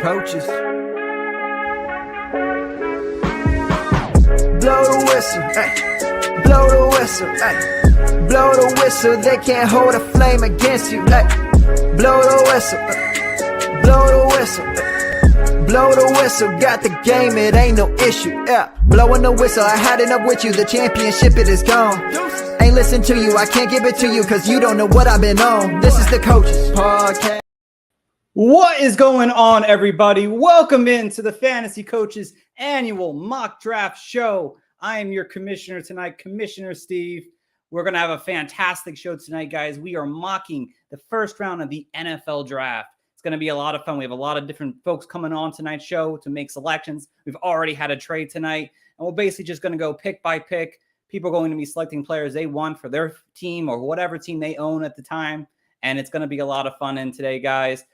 coaches. Blow the whistle, ay. Blow the whistle, ay. Blow the whistle, they can't hold a flame against you, ay. Blow the whistle, blow the whistle, ay. Blow the whistle, got the game, it ain't no issue, yeah. Blowing the whistle, I had enough with you, the championship, it is gone. Ain't listen to you, I can't give it to you, cause you don't know what I've been on. This is the Coaches Podcast. What is going on, everybody? Welcome into the Fantasy Coaches annual mock draft show. I am your commissioner tonight, Commissioner Steve. We're going to have a fantastic show tonight, guys. We are mocking the first round of the NFL draft. It's going to be a lot of fun. We have a lot of different folks coming on tonight's show to make selections. We've already had a trade tonight, and we're basically just going to go pick by pick. People are going to be selecting players they want for their team or whatever team they own at the time, and it's going to be a lot of fun in today, guys.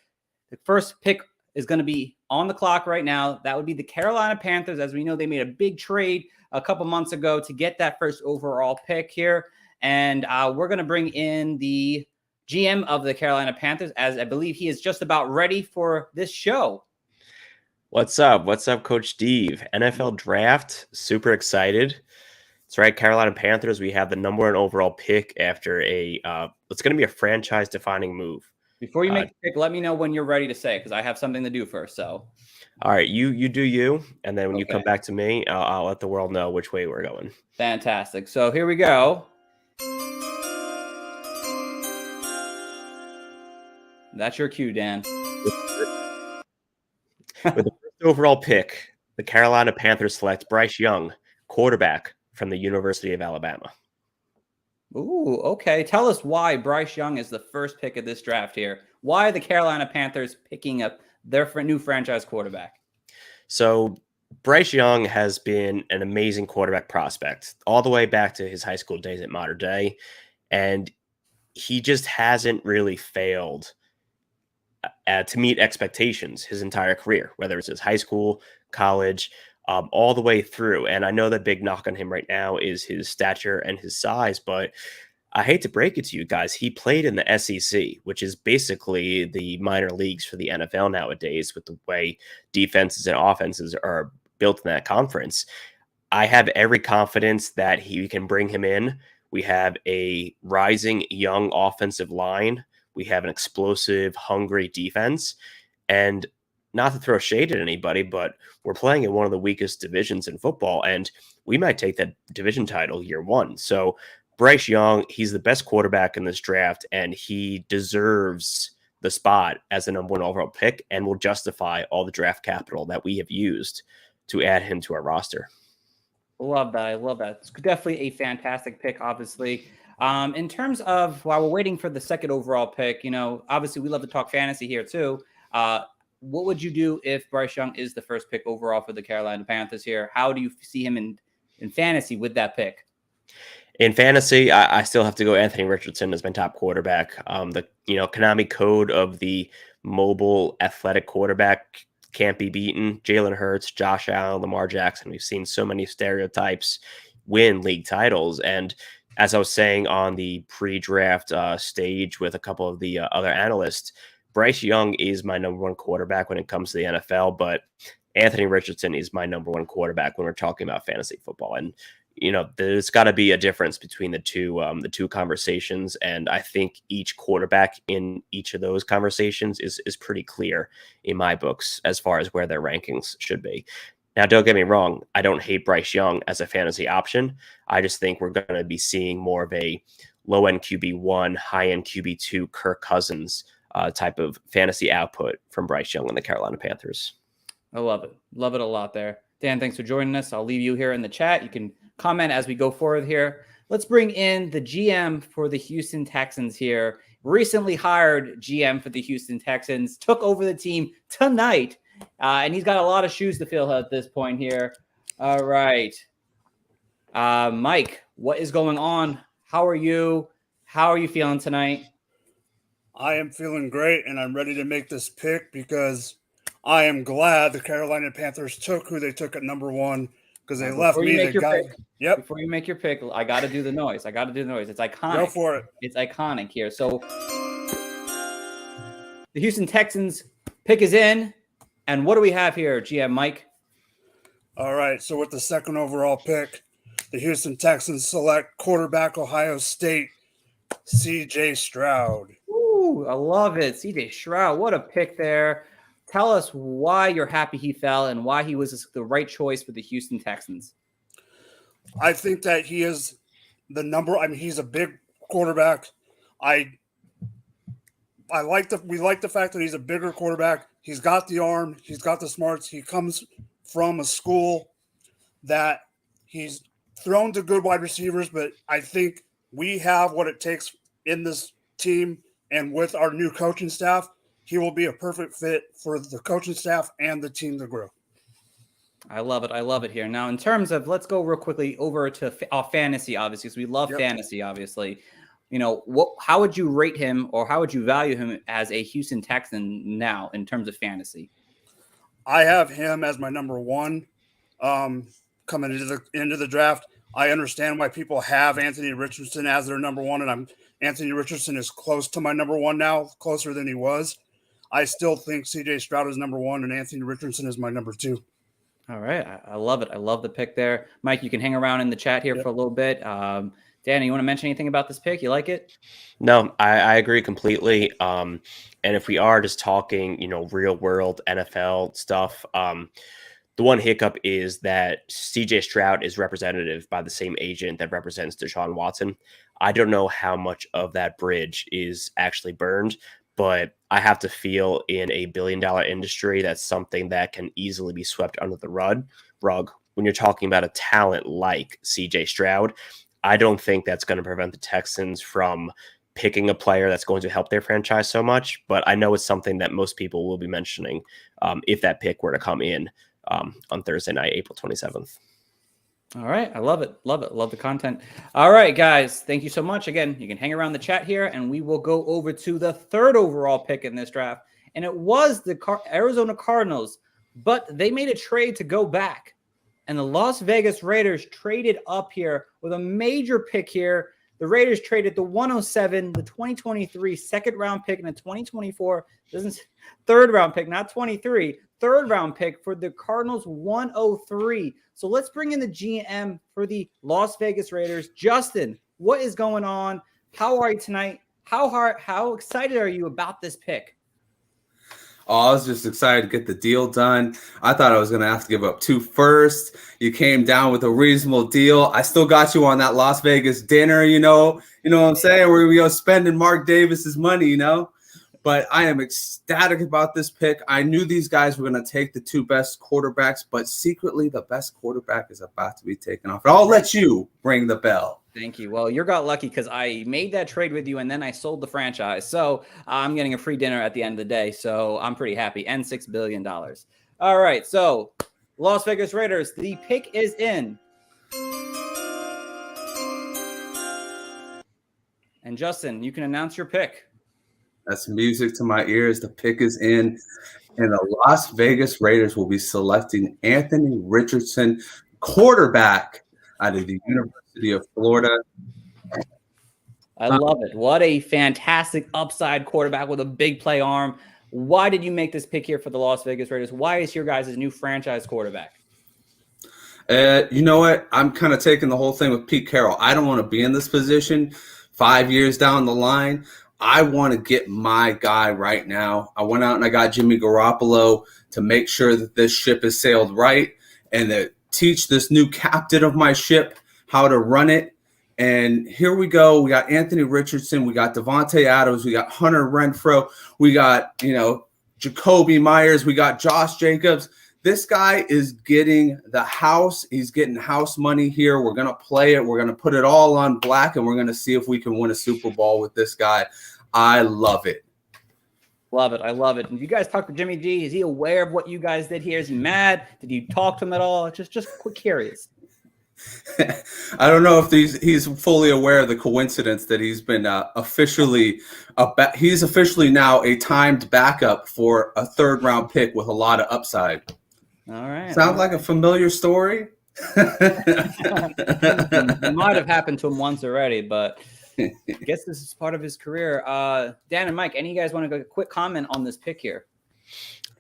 The first pick is going to be on the clock right now. That would be the Carolina Panthers. As we know, they made a big trade a couple months ago to get that first overall pick here. And we're going to bring in the GM of the Carolina Panthers, as I believe he is just about ready for this show. What's up? What's up, Coach Steve? NFL draft. Super excited. That's right. Carolina Panthers. We have the number one overall pick after it's going to be a franchise-defining move. Before you make the pick, let me know when you're ready to say, because I have something to do first. So, all right, you do you, and then when you come back to me, I'll let the world know which way we're going. Fantastic. So here we go. That's your cue, Dan. With the first overall pick, the Carolina Panthers select Bryce Young, quarterback from the University of Alabama. Ooh, okay. Tell us why Bryce Young is the first pick of this draft here. Why are the Carolina Panthers picking up their new franchise quarterback? So Bryce Young has been an amazing quarterback prospect all the way back to his high school days at Mater Dei, and he just hasn't really failed to meet expectations his entire career, whether it's his high school, college, all the way through. And I know the big knock on him right now is his stature and his size, but I hate to break it to you guys. He played in the SEC, which is basically the minor leagues for the NFL nowadays with the way defenses and offenses are built in that conference. I have every confidence that he can bring him in. We have a rising young offensive line. We have an explosive, hungry defense. And not to throw shade at anybody, but we're playing in one of the weakest divisions in football, and we might take that division title year one. So Bryce Young, he's the best quarterback in this draft, and he deserves the spot as the number one overall pick and will justify all the draft capital that we have used to add him to our roster. Love that. I love that. It's definitely a fantastic pick, obviously. In terms of while we're waiting for the second overall pick, obviously we love to talk fantasy here too. What would you do if Bryce Young is the first pick overall for the Carolina Panthers here? How do you see him in fantasy with that pick? In fantasy, I still have to go Anthony Richardson as my top quarterback. The Konami code of the mobile athletic quarterback can't be beaten. Jalen Hurts, Josh Allen, Lamar Jackson. We've seen so many stereotypes win league titles. And as I was saying on the pre-draft stage with a couple of the other analysts, Bryce Young is my number one quarterback when it comes to the NFL, but Anthony Richardson is my number one quarterback when we're talking about fantasy football. And, there's got to be a difference between the two conversations. And I think each quarterback in each of those conversations is pretty clear in my books as far as where their rankings should be. Now, don't get me wrong. I don't hate Bryce Young as a fantasy option. I just think we're going to be seeing more of a low-end QB1, high-end QB2 Kirk Cousins type of fantasy output from Bryce Young and the Carolina Panthers. I love it. Love it a lot there. Dan, thanks for joining us. I'll leave you here in the chat. You can comment as we go forward here. Let's bring in the GM for the Houston Texans here. Recently hired GM for the Houston Texans. Took over the team tonight. And he's got a lot of shoes to fill at this point here. All right. Mike, what is going on? How are you? How are you feeling tonight? I am feeling great, and I'm ready to make this pick because I am glad the Carolina Panthers took who they took at number one because they left me the guy. Yep. Before you make your pick, I got to do the noise. It's iconic. Go for it. It's iconic here. So the Houston Texans pick is in. And what do we have here, GM Mike? All right. So with the second overall pick, the Houston Texans select quarterback Ohio State, C.J. Stroud. Ooh, I love it. C.J. Stroud, what a pick there. Tell us why you're happy he fell and why he was the right choice for the Houston Texans. I think that he is the number. I mean, he's a big quarterback. We like the fact that he's a bigger quarterback. He's got the arm. He's got the smarts. He comes from a school that he's thrown to good wide receivers, but I think we have what it takes in this team, and with our new coaching staff, he will be a perfect fit for the coaching staff and the team to grow. I love it. I love it here. Now, in terms of, let's go real quickly over to fantasy, obviously, because we love fantasy, obviously. How would you rate him, or how would you value him as a Houston Texan now in terms of fantasy? I have him as my number one coming into the draft. I understand why people have Anthony Richardson as their number one, and Anthony Richardson is close to my number one now, closer than he was. I still think C.J. Stroud is number one, and Anthony Richardson is my number two. All right. I love it. I love the pick there. Mike, you can hang around in the chat here for a little bit. Danny, you want to mention anything about this pick? You like it? No, I agree completely. And if we are just talking, real world NFL stuff, the one hiccup is that CJ Stroud is representative by the same agent that represents Deshaun Watson. I don't know how much of that bridge is actually burned, but I have to feel in a billion-dollar industry, that's something that can easily be swept under the rug. When you're talking about a talent like CJ Stroud, I don't think that's going to prevent the Texans from picking a player that's going to help their franchise so much. But I know it's something that most people will be mentioning if that pick were to come in on Thursday night, April 27th. All right. I love it. Love it. Love the content. All right, guys. Thank you so much. Again, you can hang around the chat here, and we will go over to the third overall pick in this draft. And it was the Arizona Cardinals, but they made a trade to go back. And the Las Vegas Raiders traded up here with a major pick here. The Raiders traded the 107, the 2023 second round pick, and the 2024 third round pick, not 23, third round pick for the Cardinals 103. So let's bring in the GM for the Las Vegas Raiders. Justin, what is going on? How are you tonight? How excited are you about this pick? Oh, I was just excited to get the deal done. I thought I was going to have to give up 2 firsts. You came down with a reasonable deal. I still got you on that Las Vegas dinner, you know what I'm saying? We're going to go spending Mark Davis's money, But I am ecstatic about this pick. I knew these guys were going to take the 2 best quarterbacks, but secretly the best quarterback is about to be taken off. And I'll let you ring the bell. Thank you. Well, you got lucky because I made that trade with you and then I sold the franchise. So I'm getting a free dinner at the end of the day. So I'm pretty happy. And $6 billion. All right. So Las Vegas Raiders, the pick is in. And Justin, you can announce your pick. That's music to my ears. The pick is in. And the Las Vegas Raiders will be selecting Anthony Richardson, quarterback out of the University of Florida. I love it. What a fantastic upside quarterback with a big play arm. Why did you make this pick here for the Las Vegas Raiders? Why is your guys' new franchise quarterback? You know what? I'm kind of taking the whole thing with Pete Carroll. I don't want to be in this position 5 years down the line. I want to get my guy right now. I went out and I got Jimmy Garoppolo to make sure that this ship is sailed right and to teach this new captain of my ship how to run it. And here we go. We got Anthony Richardson. We got Devontae Adams. We got Hunter Renfrow. We got, Jacoby Myers. We got Josh Jacobs. This guy is getting the house. He's getting house money here. We're going to play it. We're going to put it all on black, and we're going to see if we can win a Super Bowl with this guy. I love it. Love it. I love it. And you guys talk to Jimmy G. Is he aware of what you guys did here? Is he mad? Did you talk to him at all? Just curious. I don't know if he's fully aware of the coincidence that he's been he's officially now a timed backup for a third round pick with a lot of upside. All right. Sounds like a familiar story. It might have happened to him once already, but I guess this is part of his career. Dan and Mike, any of you guys want to go a quick comment on this pick here?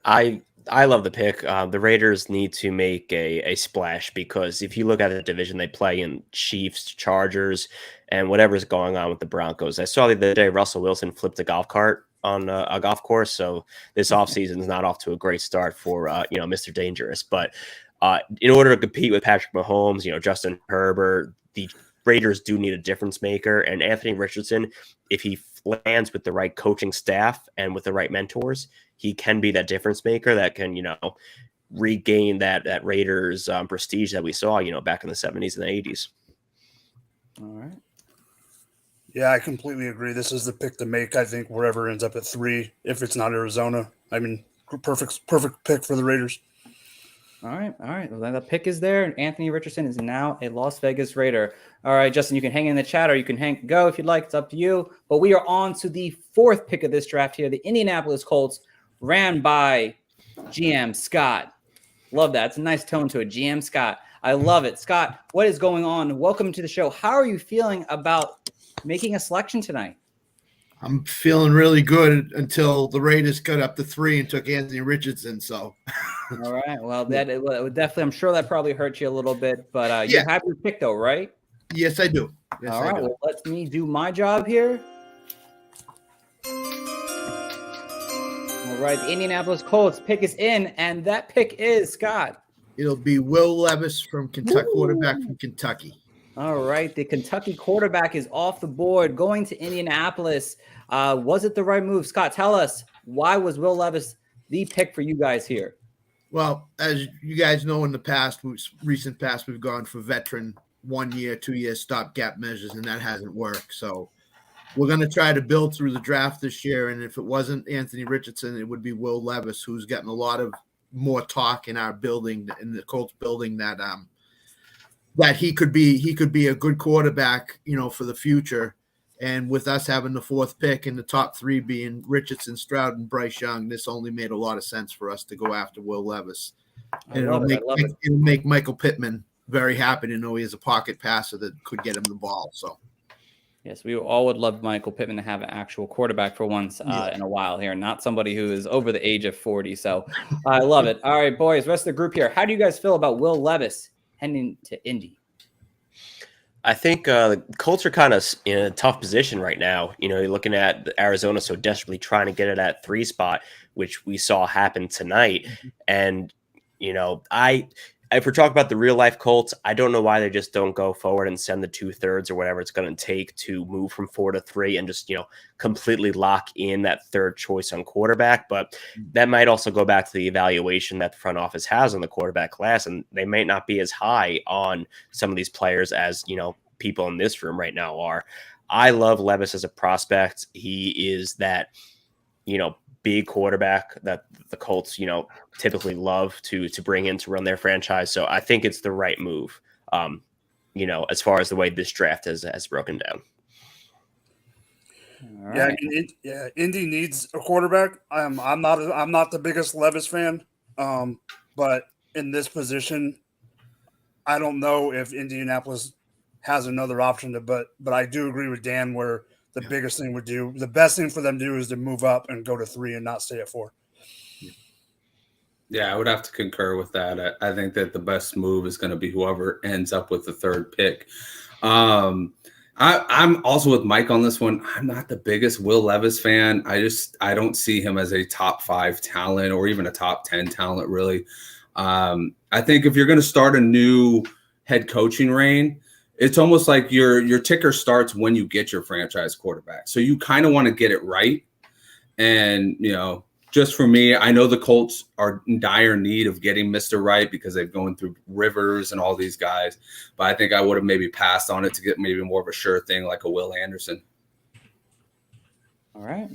I I love the pick. The Raiders need to make a splash because if you look at the division they play in, Chiefs, Chargers, and whatever's going on with the Broncos. I saw the other day Russell Wilson flipped a golf cart on a golf course, so this offseason is not off to a great start for Mr. Dangerous. But in order to compete with Patrick Mahomes, Justin Herbert, the Raiders do need a difference maker, and Anthony Richardson, if he lands with the right coaching staff and with the right mentors, he can be that difference maker that can, regain that Raiders prestige that we saw, back in the 70s and the 80s. All right. Yeah, I completely agree. This is the pick to make, I think, wherever it ends up at 3, if it's not Arizona. I mean, perfect pick for the Raiders. All right. Well, then the pick is there, and Anthony Richardson is now a Las Vegas Raider. All right, Justin, you can hang in the chat or you can go if you'd like. It's up to you. But we are on to the 4th pick of this draft here. The Indianapolis Colts, ran by GM Scott. Love that. It's a nice tone to it. GM Scott. I love it. Scott, what is going on? Welcome to the show. How are you feeling about making a selection tonight? I'm feeling really good until the Raiders cut up to 3 and took Anthony Richardson. So, all right. Well, that would definitely, I'm sure that probably hurt you a little bit, but you have your pick though, right? Yes, I do. Yes, all right. Well, let me do my job here. All right. The Indianapolis Colts pick is in, and that pick is Scott. It'll be Will Levis from Kentucky, quarterback from Kentucky. All right. The Kentucky quarterback is off the board, going to Indianapolis. Was it the right move? Scott, tell us, why was Will Levis the pick for you guys here? Well, as you guys know, in the past, recent past, we've gone for veteran 1 year, 2 year stopgap measures, and that hasn't worked. So we're going to try to build through the draft this year. And if it wasn't Anthony Richardson, it would be Will Levis, who's gotten a lot of more talk in our building, in the Colts building, that he could be a good quarterback, for the future. And with us having the 4th pick and the top 3 being Richardson, Stroud, and Bryce Young, this only made a lot of sense for us to go after Will Levis. And it'll make Michael Pittman very happy to know he has a pocket passer that could get him the ball. So, yes, we all would love Michael Pittman to have an actual quarterback for once in a while here, not somebody who is over the age of 40. So I love it. All right, boys, rest of the group here. How do you guys feel about Will Levis heading to Indy? I think the Colts are kind of in a tough position right now. You're looking at Arizona so desperately trying to get at that 3 spot, which we saw happen tonight. And, if we're talking about the real life Colts, I don't know why they just don't go forward and send the 2/3 or whatever it's going to take to move from 4 to 3 and just, completely lock in that 3rd choice on quarterback. But that might also go back to the evaluation that the front office has on the quarterback class. And they may not be as high on some of these players as, people in this room right now are. I love Levis as a prospect. He is that, big quarterback that the Colts, typically love to bring in to run their franchise. So I think it's the right move, as far as the way this draft has broken down. Right. Indy needs a quarterback. I'm not the biggest Levis fan, but in this position, I don't know if Indianapolis has another option but I do agree with Dan where the best thing for them to do is to move up and go to 3 and not stay at 4. Yeah, I would have to concur with that. I think that the best move is going to be whoever ends up with the 3rd pick. I'm also with Mike on this one. I'm not the biggest Will Levis fan. I don't see him as a top 5 talent or even a top 10 talent, really. I think if you're going to start a new head coaching reign, it's almost like your ticker starts when you get your franchise quarterback. So you kind of want to get it right. And, just for me, I know the Colts are in dire need of getting Mr. Right because they've gone through Rivers and all these guys. But I think I would have maybe passed on it to get maybe more of a sure thing like a Will Anderson. All right.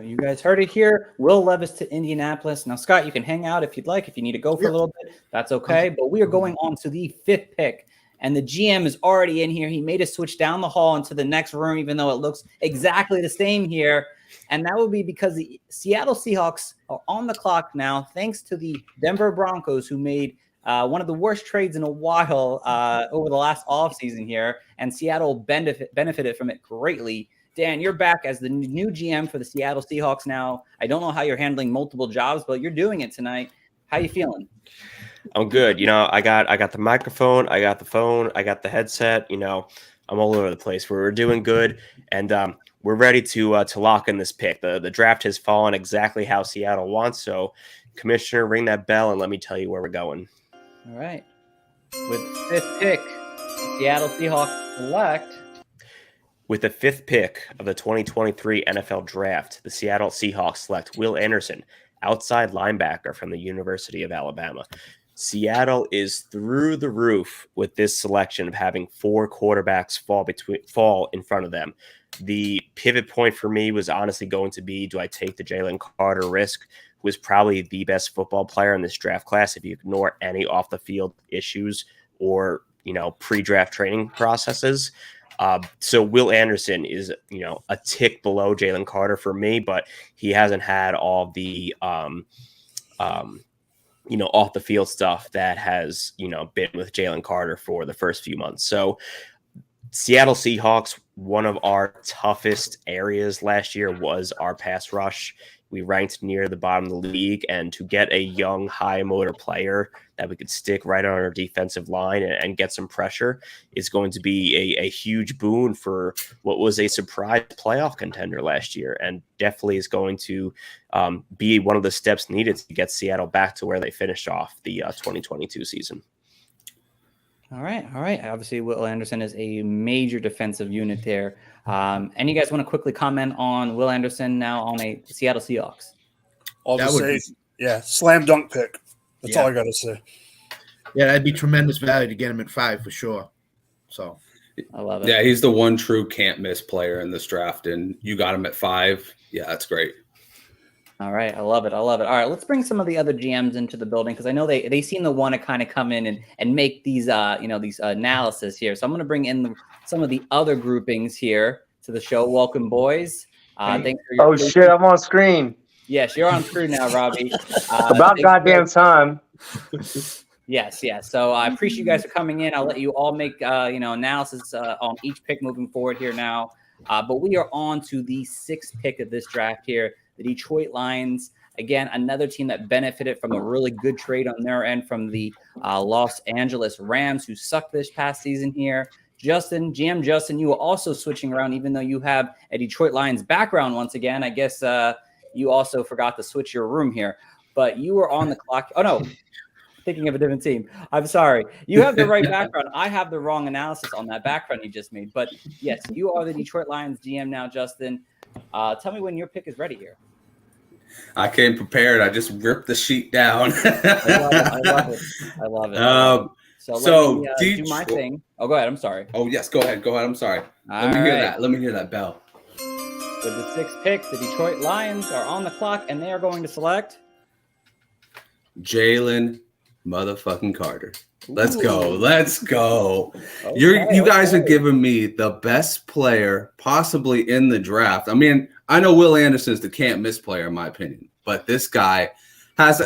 You guys heard it here. Will Levis to Indianapolis. Now, Scott, you can hang out if you'd like. If you need to go for a little bit, that's okay. But we are going on to the 5th pick. And the GM is already in here. He made a switch down the hall into the next room, even though it looks exactly the same here. And that will be because the Seattle Seahawks are on the clock now, thanks to the Denver Broncos, who made one of the worst trades in a while over the last offseason here. And Seattle benefited from it greatly Dan, you're back as the new GM for the Seattle Seahawks now. I don't know how you're handling multiple jobs, but you're doing it tonight. How you feeling? I'm good. I got the microphone, I got the phone, I got the headset. I'm all over the place. We're doing good, and we're ready to lock in this pick. The draft has fallen exactly how Seattle wants. So, Commissioner, ring that bell and let me tell you where we're going. All right. With the 5th pick, Seattle Seahawks select. With the 5th pick of the 2023 NFL Draft, the Seattle Seahawks select Will Anderson, outside linebacker from the University of Alabama. Seattle is through the roof with this selection of having 4 quarterbacks fall in front of them. The pivot point for me was honestly going to be, do I take the Jalen Carter risk, who is probably the best football player in this draft class if you ignore any off the field issues or, pre-draft training processes. So Will Anderson is, a tick below Jalen Carter for me, but he hasn't had all the, off the field stuff that has, been with Jalen Carter for the first few months. So Seattle Seahawks, one of our toughest areas last year was our pass rush. We ranked near the bottom of the league, and to get a young, high motor player that we could stick right on our defensive line and get some pressure is going to be a huge boon for what was a surprise playoff contender last year, and definitely is going to be one of the steps needed to get Seattle back to where they finished off the 2022 season. All right. Obviously, Will Anderson is a major defensive unit there. And you guys want to quickly comment on Will Anderson now on a Seattle Seahawks? I'll just say, slam dunk pick. That's all I got to say. Yeah, that'd be tremendous value to get him at 5 for sure. So I love it. Yeah, he's the one true can't miss player in this draft, and you got him at 5. Yeah, that's great. All right. I love it. All right. Let's bring some of the other GMs into the building because I know they seem to want to kind of come in and make these, these analysis here. So I'm going to bring in some of the other groupings here to the show. Welcome, boys. Thanks for your shit, I'm on screen. Yes, you're on screen now, Robbie. About goddamn time. Yes. So I appreciate you guys for coming in. I'll let you all make, analysis on each pick moving forward here now. But we are on to the 6th pick of this draft here. The Detroit Lions, again, another team that benefited from a really good trade on their end from the Los Angeles Rams, who sucked this past season here. GM Justin, you are also switching around, even though you have a Detroit Lions background once again. I guess you also forgot to switch your room here. But you were on the clock. Oh, no. Thinking of a different team. I'm sorry. You have the right background. I have the wrong analysis on that background you just made. But, yes, you are the Detroit Lions GM now, Justin. Tell me when your pick is ready here. I came prepared. I just ripped the sheet down. I love it. So let me do my thing. Oh, go ahead. I'm sorry. Oh, yes. Go ahead. I'm sorry. Let me hear that bell. With the 6th pick, the Detroit Lions are on the clock, and they are going to select Jalen motherfucking Carter. Let's go. You guys are giving me the best player possibly in the draft. I mean, I know Will Anderson is the can't miss player in my opinion, but this guy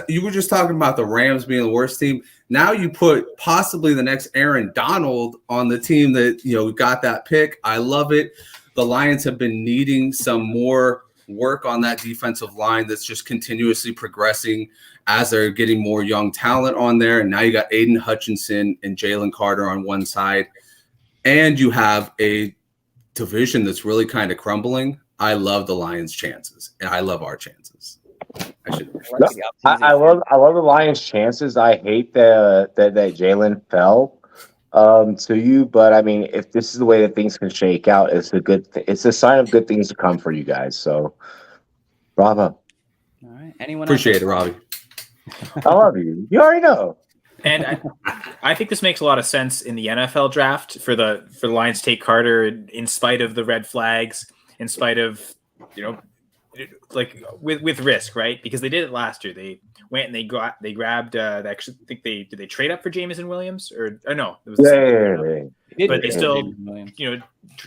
you were just talking about the Rams being the worst team. Now you put possibly the next Aaron Donald on the team that, got that pick. I love it. The Lions have been needing some more work on that defensive line that's just continuously progressing as they're getting more young talent on there. And now you got Aiden Hutchinson and Jalen Carter on one side, and you have a division that's really kind of crumbling. I love the Lions' chances, and I love our chances. I love the Lions' chances. I hate that Jalen fell to you, but I mean, if this is the way that things can shake out, it's a good. It's a sign of good things to come for you guys. So, bravo! All right, anyone appreciate it, Robbie. I love you. You already know. And I think this makes a lot of sense in the NFL draft for the Lions to take Carter in spite of the red flags, in spite of with risk, right? Because they did it last year. They went and they grabbed. Actually, I think did they trade up for Jameson Williams or no? It was but they still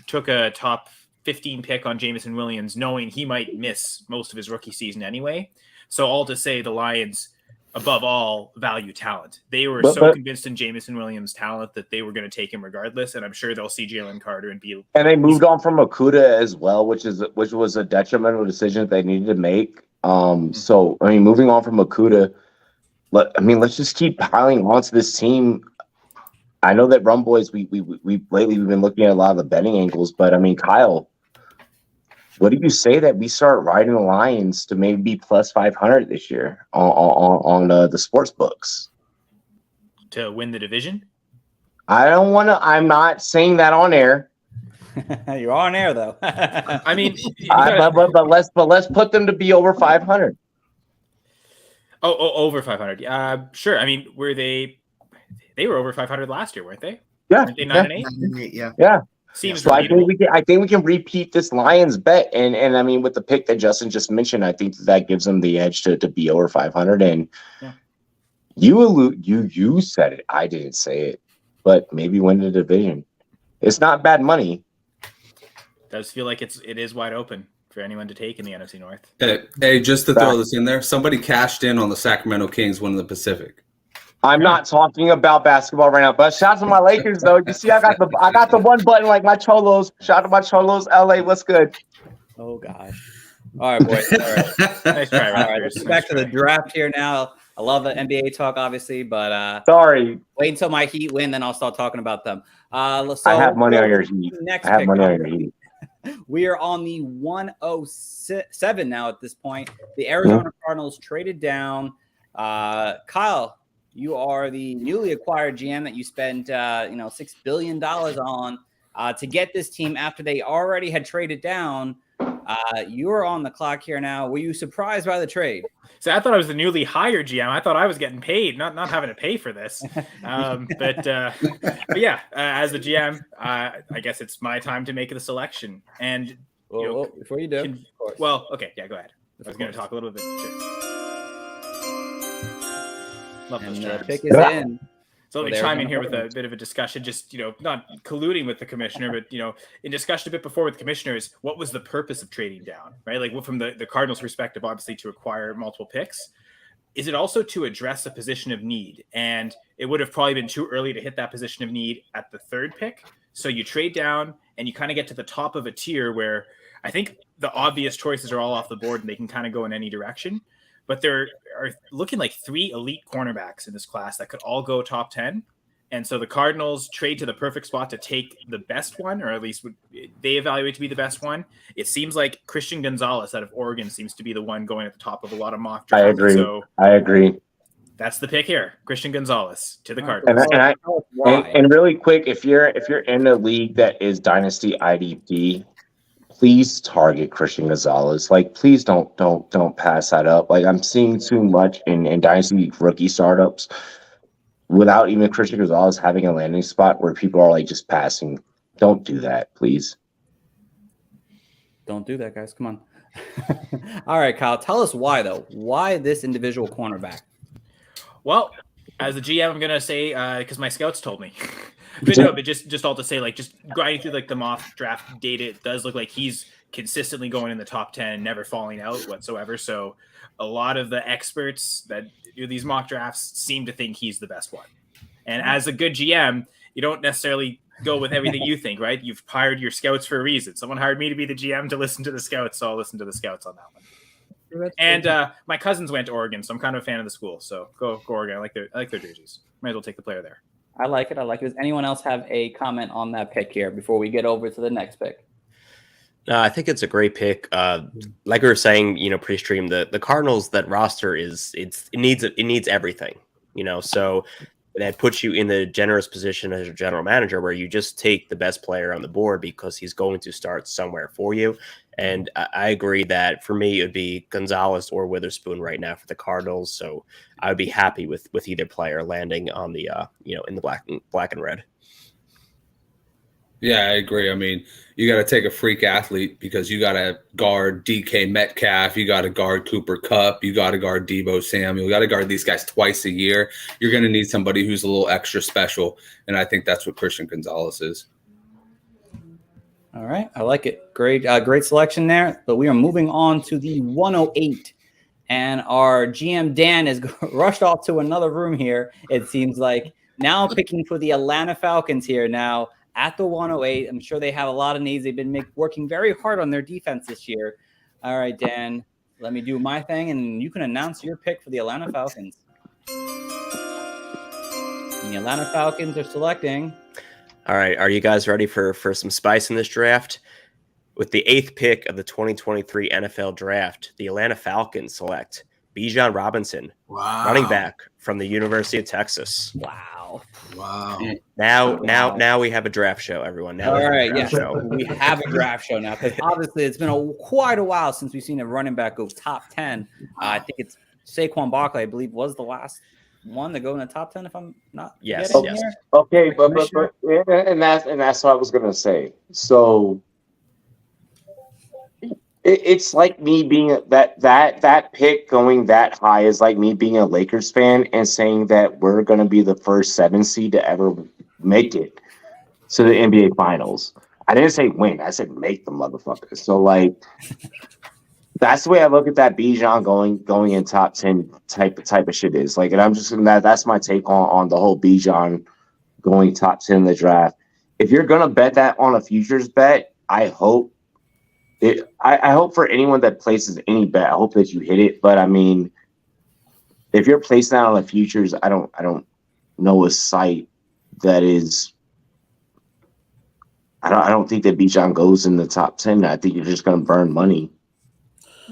took a top 15 pick on Jameson Williams, knowing he might miss most of his rookie season anyway. So all to say, the Lions above all, value talent. They were so convinced in Jameson Williams' talent that they were going to take him regardless, and I'm sure they'll see Jalen Carter and be. And they moved on from Okuda as well, which was a detrimental decision that they needed to make. So I mean, moving on from Okuda, let's just keep piling onto this team. I know that Rum Boys, we lately we've been looking at a lot of the betting angles, but I mean, Kyle, what do you say that we start riding the Lions to maybe be plus 500 this year on the sports books to win the division? I don't want to. I'm not saying that on air. You're on air though. I mean, but let's put them to be over 500. Oh, over 500. Sure. I mean, were they were over 500 last year, weren't they? Yeah. Weren't they 9 and 8? Yeah. Seems so I think we can repeat this Lions bet, and I mean, with the pick that Justin just mentioned, I think that gives them the edge to be over 500. And you said it, I didn't say it, but maybe win the division. It's not bad money. Does feel like it is wide open for anyone to take in the NFC North. Hey, just to throw this in there, somebody cashed in on the Sacramento Kings winning the Pacific. I'm not talking about basketball right now, but shout out to my Lakers though. You see, I got the one button like my Cholos. Shout out to my Cholos, LA. What's good? Oh gosh. All right, boys. All right. Nice try, All right, let's get back to the draft here now. I love the NBA talk, obviously, but sorry. Wait until my Heat win, then I'll start talking about them. So I have money on your Heat. Next I have pick, money on your Heat. We are on the 107 now at this point. The Arizona Cardinals traded down. Kyle, you are the newly acquired GM that you spent $6 billion on to get this team after they already had traded down. You're on the clock here now. Were you surprised by the trade? So I thought I was the newly hired GM. I thought I was getting paid, not having to pay for this. But yeah, as the GM, I guess it's my time to make the selection. And before you do, well, okay, yeah, go ahead. I was going to talk a little bit. Sure. Love those chimes. Pick is in. So let me chime in here with a bit of a discussion, just, not colluding with the commissioner, but, in discussion a bit before with the commissioners, what was the purpose of trading down, right? Like from the Cardinals' perspective, obviously to acquire multiple picks. Is it also to address a position of need? And it would have probably been too early to hit that position of need at the third pick. So you trade down and you kind of get to the top of a tier where I think the obvious choices are all off the board and they can kind of go in any direction. But there are looking like 3 elite cornerbacks in this class that could all go top 10. And so the Cardinals trade to the perfect spot to take the best one, or at least what they evaluate to be the best one. It seems like Christian Gonzalez out of Oregon seems to be the one going at the top of a lot of mock drafts. I agree. That's the pick here. Christian Gonzalez to the Cardinals. And really quick, if you're in a league that is Dynasty IDP, please target Christian Gonzalez. Like, please don't pass that up. Like, I'm seeing too much in Dynasty rookie startups without even Christian Gonzalez having a landing spot where people are like just passing. Don't do that, please. Don't do that, guys. Come on. All right, Kyle, tell us why, though. Why this individual cornerback? Well, as the GM, I'm going to say, because my scouts told me. But just all to say, like, just grinding through like the mock draft data, it does look like he's consistently going in the top 10, never falling out whatsoever. So a lot of the experts that do these mock drafts seem to think he's the best one. And as a good GM, you don't necessarily go with everything you think, right? You've hired your scouts for a reason. Someone hired me to be the GM to listen to the scouts, so I'll listen to the scouts on that one. And my cousins went to Oregon, so I'm kind of a fan of the school. So go Oregon. I like their jerseys. Might as well take the player there. I like it. Does anyone else have a comment on that pick here before we get over to the next pick? I think it's a great pick. Like we were saying, pre-stream, the Cardinals, that roster it needs everything, so that puts you in the generous position as a general manager where you just take the best player on the board because he's going to start somewhere for you. And I agree that for me, it would be Gonzalez or Witherspoon right now for the Cardinals. So I would be happy with either player landing on the, in the black and red. Yeah, I agree. I mean, you got to take a freak athlete because you got to guard DK Metcalf. You got to guard Cooper Kupp. You got to guard Deebo Samuel. You got to guard these guys twice a year. You're going to need somebody who's a little extra special. And I think that's what Christian Gonzalez is. All right. I like it. Great selection there. But we are moving on to the 108. And our GM Dan is rushed off to another room here. It seems like now picking for the Atlanta Falcons here now at the 108. I'm sure they have a lot of needs. They've been working very hard on their defense this year. All right, Dan, let me do my thing, and you can announce your pick for the Atlanta Falcons. And the Atlanta Falcons are selecting. All right, are you guys ready for some spice in this draft? With the 8th pick of the 2023 NFL Draft, the Atlanta Falcons select Bijan Robinson, running back from the University of Texas. Wow. Now we have a draft show, everyone. Now all right, yeah. We have a draft show now because obviously it's been quite a while since we've seen a running back go top 10. I think it's Saquon Barkley, I believe, was the last one to go in the top 10, if I'm not yes. Here. Okay, but and that's what I was gonna say. So it's like me being that pick going that high is like me being a Lakers fan and saying that we're gonna be the first 7 seed to ever make it to the NBA Finals. I didn't say win, I said make the motherfucker. So like that's the way I look at that Bijan going in top 10 type of shit is like, and I'm just that's my take on the whole Bijan going top 10 in the draft. If you're gonna bet that on a futures bet, I hope for anyone that places any bet, I hope that you hit it. But I mean, if you're placing that on the futures, I don't know a site that is. I don't think that Bijan goes in the top 10. I think you're just going to burn money.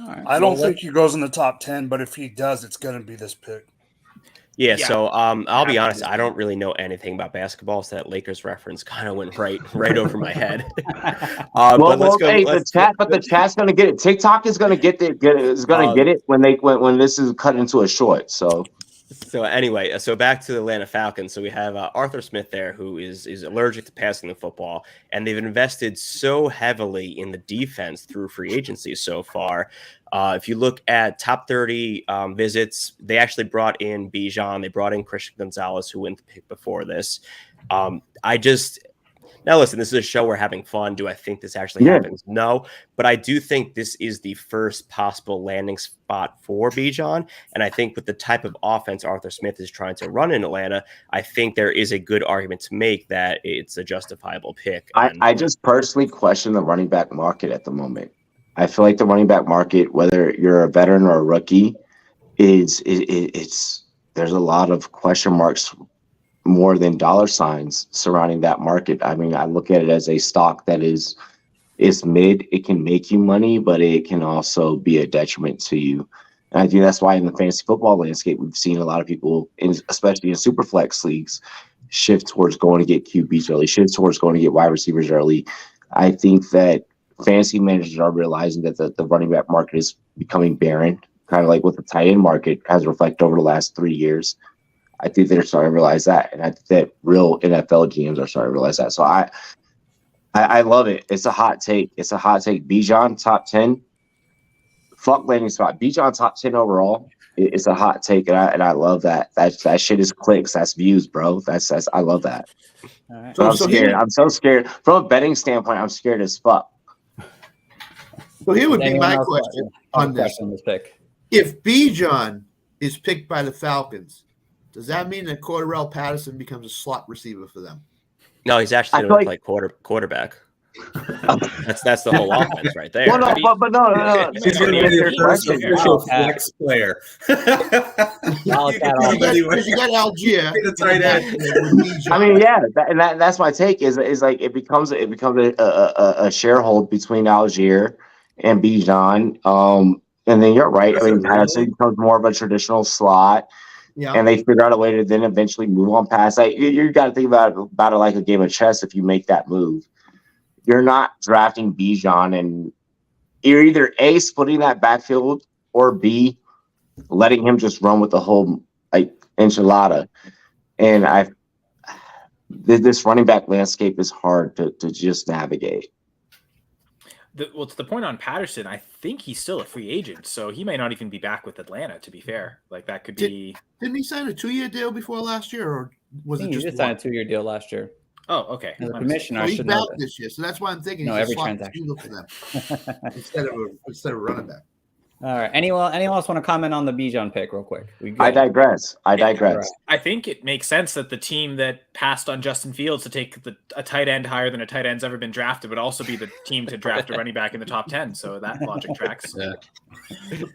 Right. I don't think he goes in the top 10, but if he does, it's going to be this pick. Yeah, so I'll be honest, I don't really know anything about basketball, so that Lakers reference kind of went right over my head. But let's go. The chat's going to get it. TikTok is going to get it when this is cut into a short. So anyway, so back to the Atlanta Falcons. So we have Arthur Smith there, who is allergic to passing the football, and they've invested so heavily in the defense through free agency so far. If you look at top 30 visits, they actually brought in Bijan. They brought in Christian Gonzalez, who went the pick before this. Now, listen, this is a show we're having fun. Do I think this actually happens? No, but I do think this is the first possible landing spot for Bijan. And I think with the type of offense Arthur Smith is trying to run in Atlanta, I think there is a good argument to make that it's a justifiable pick. I just personally question the running back market at the moment. I feel like the running back market, whether you're a veteran or a rookie, there's a lot of question marks more than dollar signs surrounding that market. I mean, I look at it as a stock that is mid. It can make you money, but it can also be a detriment to you. And I think that's why in the fantasy football landscape, we've seen a lot of people, especially in super flex leagues, shift towards going to get QBs early, shift towards going to get wide receivers early. I think that fantasy managers are realizing that the running back market is becoming barren, kind of like what the tight end market has reflected over the last 3 years. I think they're starting to realize that, and I think that real NFL GMs are starting to realize that. So I love it. It's a hot take. It's a hot take. Bijan top 10. Fuck landing spot. Bijan top 10 overall. It's a hot take, and I love that. That shit is clicks. That's views, bro. That's I love that. All right. I'm scared. I'm so scared. From a betting standpoint, I'm scared as fuck. So here would be my question on this pick. If Bijan is picked by the Falcons, does that mean that Cordarrelle Patterson becomes a slot receiver for them? No, he's actually going to play quarterback. That's the whole offense right there. Well, no, but no. He's going to be your first official flex player. You got Algier. I mean, yeah, that's my take. Is like it becomes a sharehold between Algier and Bijan. And then you're right. I mean, Patterson becomes more of a traditional slot. Yeah. And they figure out a way to then eventually move on past. Like you got to think about it like a game of chess. If you make that move, you're not drafting Bijan, and you're either A, splitting that backfield, or B, letting him just run with the whole like enchilada. And this running back landscape is hard to just navigate. To the point on Patterson, I think he's still a free agent, so he may not even be back with Atlanta, to be fair. Like, that could be... Didn't he sign a 2-year deal before last year, or was it just he signed a 2-year deal last year? Oh, okay. The commissioner he's back this year, so that's why I'm thinking he's every a slot transaction for them instead of a running back. All right. Anyone else want to comment on the Bijan pick real quick? I digress. Right. I think it makes sense that the team that passed on Justin Fields to take a tight end higher than a tight end's ever been drafted would also be the team to draft a running back in the top 10. So that logic tracks. Yeah.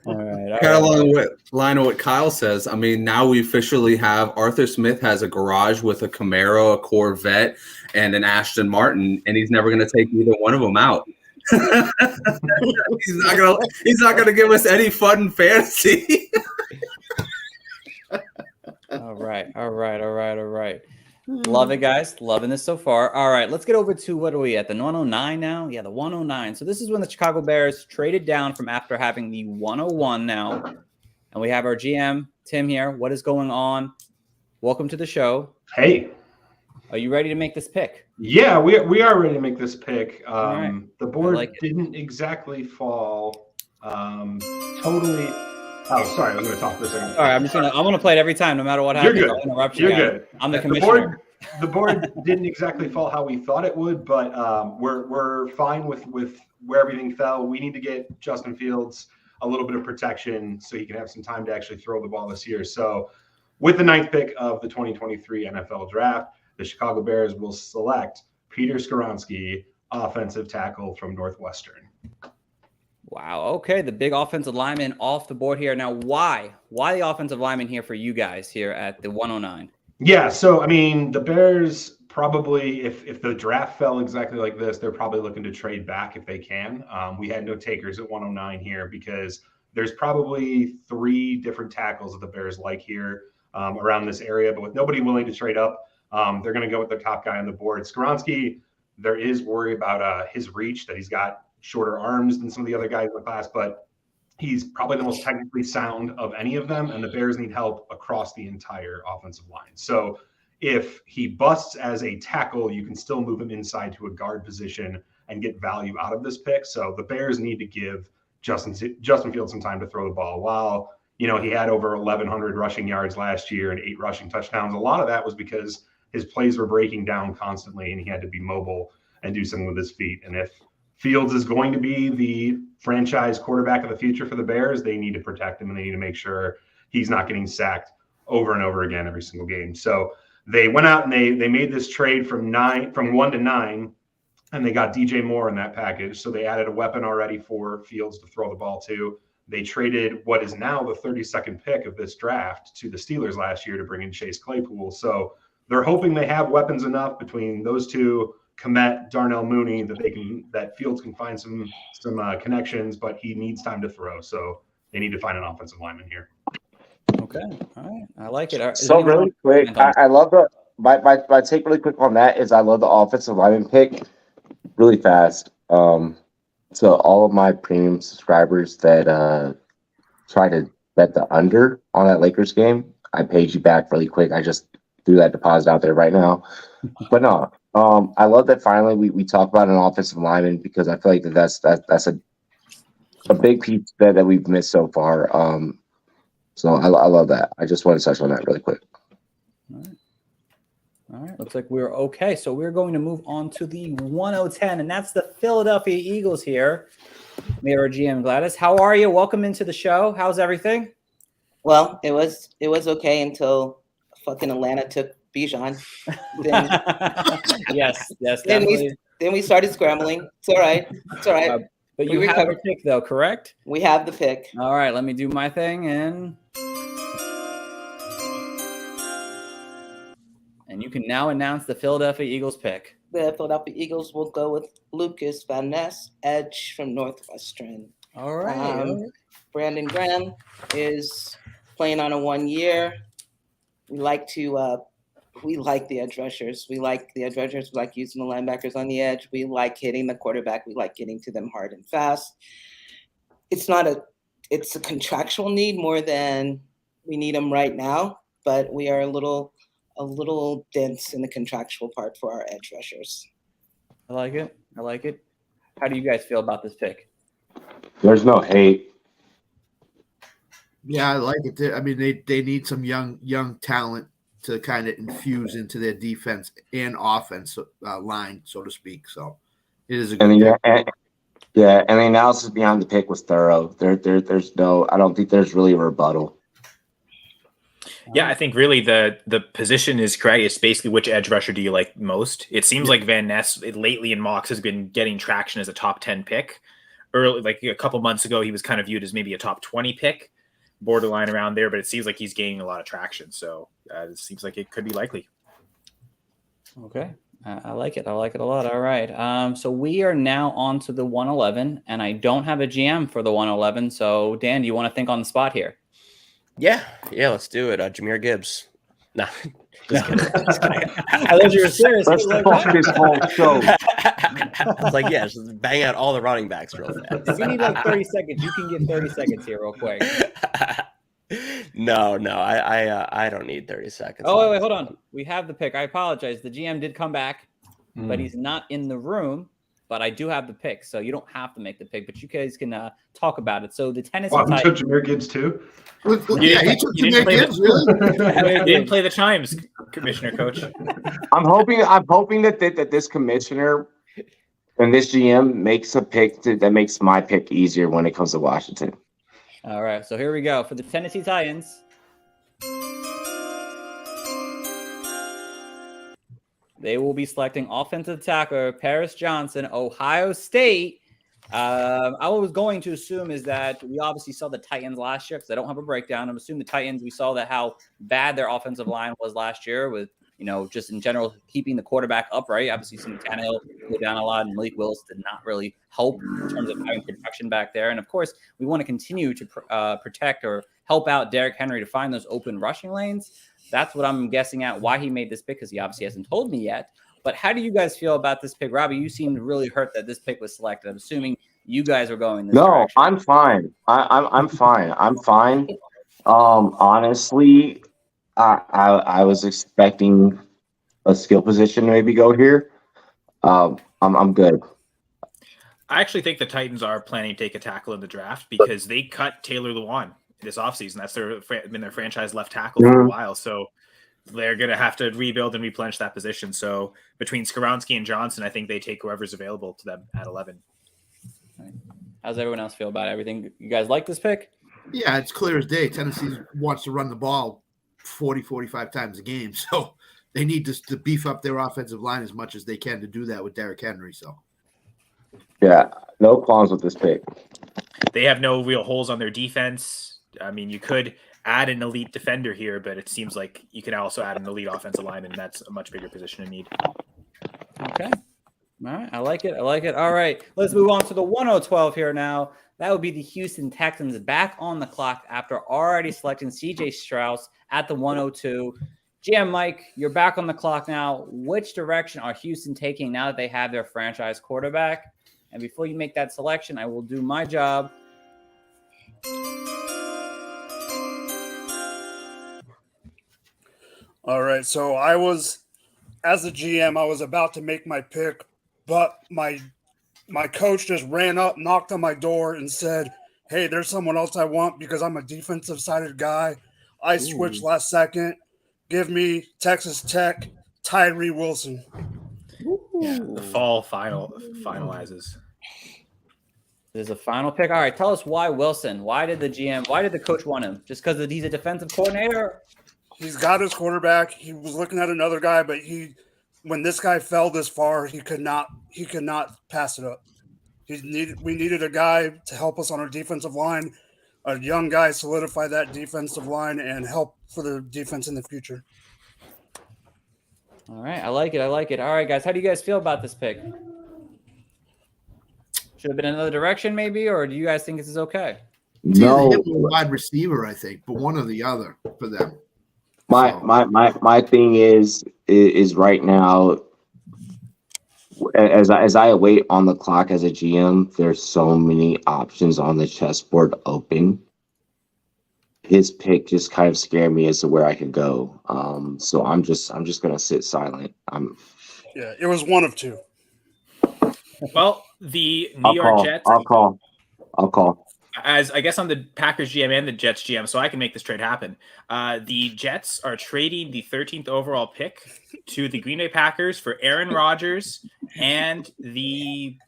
All right. Kind of along the line of what Kyle says. I mean, now we officially have Arthur Smith has a garage with a Camaro, a Corvette, and an Aston Martin, and he's never going to take either one of them out. He's not gonna give us any fun fantasy. All right. Love it, guys. Loving this so far. All right, let's get over to what are we at? The 109 now? Yeah, the 109. So this is when the Chicago Bears traded down from after having the 101 now. And we have our GM, Tim, here. What is going on? Welcome to the show. Hey. Are you ready to make this pick? Yeah, we are ready to make this pick. Right. The board didn't exactly fall totally. Oh, sorry, I was going to talk for a second. All right, I'm going to play it every time, no matter what happens. You're good. I'll interrupt You're you. good. I'm the commissioner. The board didn't exactly fall how we thought it would, but we're fine with where everything fell. We need to get Justin Fields a little bit of protection so he can have some time to actually throw the ball this year. So with the 9th pick of the 2023 NFL Draft, the Chicago Bears will select Peter Skoronski, offensive tackle from Northwestern. Wow. Okay. The big offensive lineman off the board here. Now, why? Why the offensive lineman here for you guys here at the 109? Yeah. So, I mean, the Bears probably, if the draft fell exactly like this, they're probably looking to trade back if they can. We had no takers at 109 here because there's probably 3 different tackles that the Bears like here around this area, but with nobody willing to trade up, they're going to go with the top guy on the board. Skoronski, there is worry about his reach, that he's got shorter arms than some of the other guys in the class, but he's probably the most technically sound of any of them, and the Bears need help across the entire offensive line. So if he busts as a tackle, you can still move him inside to a guard position and get value out of this pick. So the Bears need to give Justin Fields some time to throw the ball. While, you know, he had over 1,100 rushing yards last year and 8 rushing touchdowns, a lot of that was because his plays were breaking down constantly and he had to be mobile and do something with his feet. And if Fields is going to be the franchise quarterback of the future for the Bears, they need to protect him and they need to make sure he's not getting sacked over and over again every single game. So they went out and they made this trade from 1 to 9, and they got DJ Moore in that package. So they added a weapon already for Fields to throw the ball to. They traded what is now the 32nd pick of this draft to the Steelers last year to bring in Chase Claypool. So they're hoping they have weapons enough between those two, Kmet, Darnell Mooney, that Fields can find some connections, but he needs time to throw. So they need to find an offensive lineman here. Okay, all right, I like it. So really quick, I love my take really quick on that is I love the offensive lineman pick really fast. So all of my premium subscribers that try to bet the under on that Lakers game, I paid you back really quick. I just threw that deposit out there right now. But no, I love that finally we talk about an offensive lineman because I feel like that's a big piece that we've missed so far. So I love that. I just want to touch on that really quick. All right. Looks like we're okay. So we're going to move on to the 110, and that's the Philadelphia Eagles here. We have our GM Gladys. How are you? Welcome into the show. How's everything? Well, it was okay until fucking Atlanta took Bijan. Yes, then we started scrambling. It's all right. But you have a pick, though, correct? We have the pick. All right, let me do my thing, and you can now announce the Philadelphia Eagles pick. The Philadelphia Eagles will go with Lucas Van Ness, edge from Northwestern. All right. Brandon Graham is playing on a 1 year. We like the edge rushers. We like using the linebackers on the edge. We like hitting the quarterback. We like getting to them hard and fast. It's a contractual need more than we need them right now, but we are a little dense in the contractual part for our edge rushers. I like it. How do you guys feel about this pick? There's no hate. Yeah, I like it. I mean, they need some young talent to kind of infuse into their defense and offense line, so to speak. So it is a good Yeah, and the analysis behind the pick was thorough. There's no, I don't think there's really a rebuttal. Yeah, I think really the position is correct. It's basically which edge rusher do you like most? It seems like Van Ness lately in mocks has been getting traction as a top 10 pick. Early, like a couple months ago, he was kind of viewed as maybe a top 20 pick, borderline around there, but it seems like he's gaining a lot of traction. So it seems like it could be likely. Okay. I like it. I like it a lot. All right. So we are now on to the 111, and I don't have a GM for the 111. So, Dan, do you want to think on the spot here? Yeah, let's do it. Jahmyr Gibbs. No, just kidding. I thought you were serious. Let's fuck this whole show. I was like, yeah, just bang out all the running backs real fast. If you need like 30 seconds, you can get 30 seconds here real quick. No, I don't need 30 seconds. Oh, wait, hold on. We have the pick. I apologize. The GM did come back, but he's not in the room. But I do have the pick, so you don't have to make the pick, but you guys can talk about it. So the Tennessee Titans. You took Jahmyr Gibbs too? Yeah, he took Jahmyr Gibbs, really? You didn't play the chimes, Commissioner Coach. I'm hoping that this commissioner and this GM makes a pick that makes my pick easier when it comes to Washington. All right, so here we go for the Tennessee Titans. They will be selecting offensive tackler Paris Johnson, Ohio State. I was going to assume is that we obviously saw the Titans last year because I don't have a breakdown. I'm assuming the Titans, we saw that how bad their offensive line was last year with, just in general keeping the quarterback upright. Obviously, seeing Tannehill go down a lot, and Malik Willis did not really help in terms of having production back there. And of course, we want to continue to protect or help out Derrick Henry to find those open rushing lanes. That's what I'm guessing at why he made this pick, because he obviously hasn't told me yet. But how do you guys feel about this pick? Robbie, you seemed really hurt that this pick was selected. I'm assuming you guys are going this direction. No, I'm fine. I'm fine. I'm fine. Honestly, I was expecting a skill position to maybe go here. I'm good. I actually think the Titans are planning to take a tackle in the draft because they cut Taylor Lewan this offseason. That's been their franchise left tackle for a while. So they're going to have to rebuild and replenish that position. So between Skoronski and Johnson, I think they take whoever's available to them at 11. Right. How's everyone else feel about everything? You guys like this pick? Yeah, it's clear as day. Tennessee wants to run the ball 40, 45 times a game. So they need to beef up their offensive line as much as they can to do that with Derrick Henry. So, yeah, no qualms with this pick. They have no real holes on their defense. I mean, you could add an elite defender here, but it seems like you can also add an elite offensive lineman, and that's a much bigger position in need. Okay. All right. I like it. All right. Let's move on to the 112 here now. That would be the Houston Texans back on the clock after already selecting CJ Strauss at the 102. GM Mike, you're back on the clock now. Which direction are Houston taking now that they have their franchise quarterback? And before you make that selection, I will do my job. All right, so as a GM, I was about to make my pick, but my coach just ran up, knocked on my door, and said, "Hey, there's someone else I want because I'm a defensive-sided guy." I switched last second. Give me Texas Tech, Tyree Wilson. Yeah, the fall finalizes. There's a final pick. All right, tell us why Wilson. Why did the coach want him? Just because he's a defensive coordinator? He's got his quarterback. He was looking at another guy, but when this guy fell this far, he could not pass it up. We needed a guy to help us on our defensive line, a young guy solidify that defensive line and help for the defense in the future. All right, I like it. All right, guys, how do you guys feel about this pick? Should have been another direction, maybe, or do you guys think this is okay? No, a wide receiver, I think, but one or the other for them. My thing is right now, as I await on the clock as a GM, there's so many options on the chessboard open. His pick just kind of scared me as to where I could go. So I'm just gonna sit silent. Yeah, it was one of two. Well, the New York Jets. I'll call. As I guess I'm the Packers GM and the Jets GM, so I can make this trade happen. The Jets are trading the 13th overall pick to the Green Bay Packers for Aaron Rodgers and the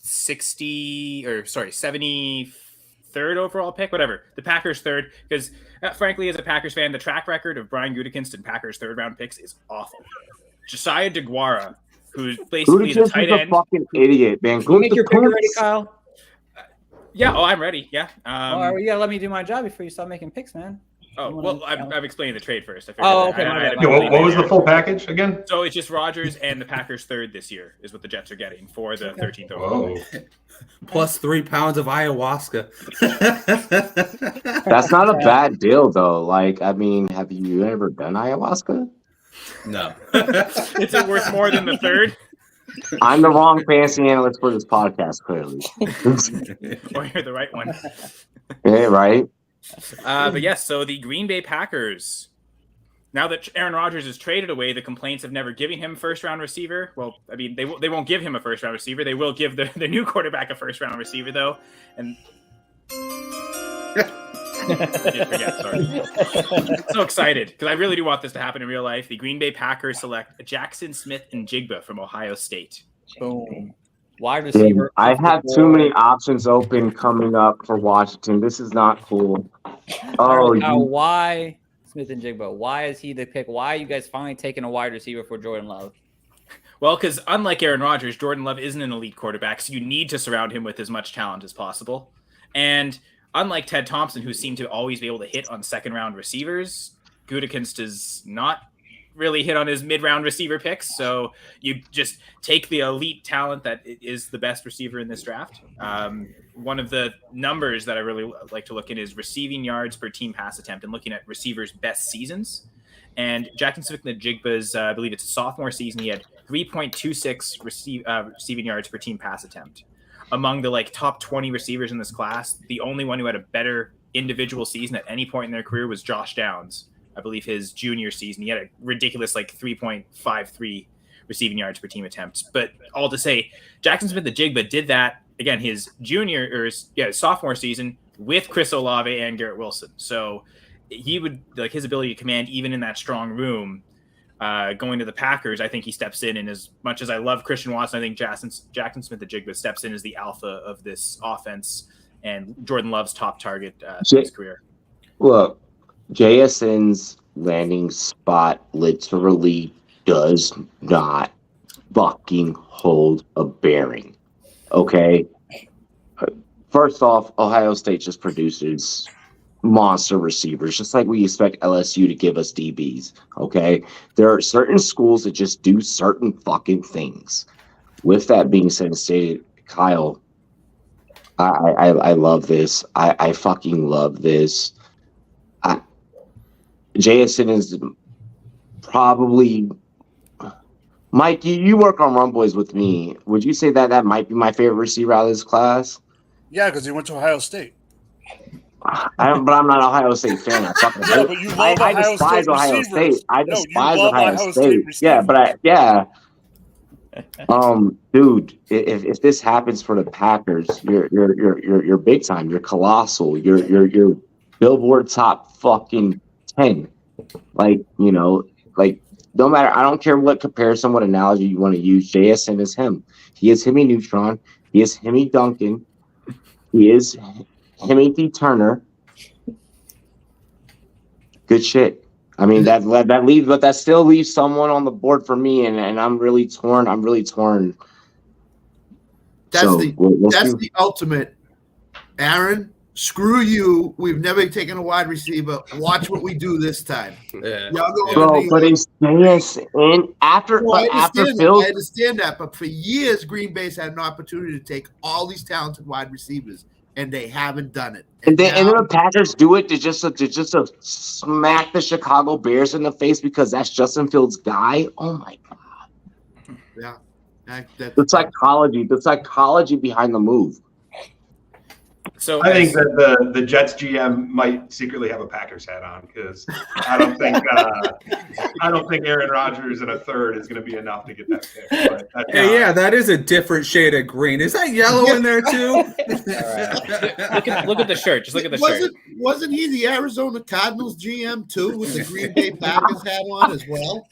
73rd overall pick, whatever. The Packers third, because frankly, as a Packers fan, the track record of Brian Gutekunst and Packers third round picks is awful. Josiah DeGuara, who's basically the tight end. A fucking idiot, man. Can you make your pick already, Kyle? Yeah. Oh, I'm ready. Yeah. You gotta let me do my job before you start making picks, man. Oh, well, I'm explaining the trade first. Okay. What was the full package again? So it's just Rodgers and the Packers third this year is what the Jets are getting for the 13th overall. Plus 3 pounds of ayahuasca. That's not a bad deal, though. Like, I mean, have you ever done ayahuasca? No. Is it worth more than the third? I'm the wrong fantasy analyst for this podcast, clearly. Or you're the right one. Yeah, right. But yes, so the Green Bay Packers, now that Aaron Rodgers is traded away, the complaints of never giving him first-round receiver. Well, I mean, they won't give him a first-round receiver. They will give the new quarterback a first-round receiver, though. And sorry. I'm so excited because I really do want this to happen in real life. The Green Bay Packers select Jackson Smith-Njigba from Ohio State. Boom. Wide receiver. I have too many options open coming up for Washington. This is not cool. Why Smith-Njigba? Why is he the pick? Why are you guys finally taking a wide receiver for Jordan Love? Well, because unlike Aaron Rodgers, Jordan Love isn't an elite quarterback, so you need to surround him with as much talent as possible. And unlike Ted Thompson, who seemed to always be able to hit on second-round receivers, Gutekunst does not really hit on his mid-round receiver picks. So you just take the elite talent that is the best receiver in this draft. One of the numbers that I really like to look at is receiving yards per team pass attempt and looking at receivers' best seasons. And Jackson Smith-Njigba's, I believe it's a sophomore season, he had 3.26 receiving yards per team pass attempt. Among the top 20 receivers in this class, the only one who had a better individual season at any point in their career was Josh Downs. I believe his junior season, he had a ridiculous 3.53 receiving yards per team attempt. But all to say, Jackson Smith-Njigba did that again his sophomore season with Chris Olave and Garrett Wilson. So he would his ability to command even in that strong room. Going to the Packers, I think he steps in, and as much as I love Christian Watson, I think Jackson Smith-Njigba steps in as the alpha of this offense and Jordan Love's top target in his career. Look, JSN's landing spot literally does not fucking hold a bearing. Okay? First off, Ohio State just produces monster receivers, just like we expect LSU to give us DBs. Okay? There are certain schools that just do certain fucking things. With that being said and stated, Kyle, I love this. I fucking love this. JSN is probably Mike. You work on Run Boys with me. Would you say that might be my favorite receiver out of this class? Yeah, because he went to Ohio State. But I'm not an Ohio State fan. I fucking but you love I despise Ohio State. I despise Ohio State. Yeah, but dude, if this happens for the Packers, you're big time. You're colossal. You're Billboard top fucking 10. No matter, I don't care what comparison, what analogy you want to use, JSN is him. He is Hemi Neutron. He is Hemi Duncan. He is Hemi Turner. Good shit. I mean, that leaves, but that still leaves someone on the board for me, and I'm really torn. That's the ultimate. Aaron, screw you. We've never taken a wide receiver. Watch what we do this time. Yeah. But it's JSN after Phil. I understand that, but for years, Green Bay's had an opportunity to take all these talented wide receivers, and they haven't done it. And then the Packers do it to just smack the Chicago Bears in the face because that's Justin Fields' guy. Oh my god! Yeah, the psychology behind the move. So I think that the Jets GM might secretly have a Packers hat on because I don't think Aaron Rodgers in a third is going to be enough to get that pick. But yeah, that is a different shade of green. Is that yellow in there too? Look at the shirt. Just look at the shirt. Wasn't he the Arizona Cardinals GM too with the Green Bay Packers hat on as well?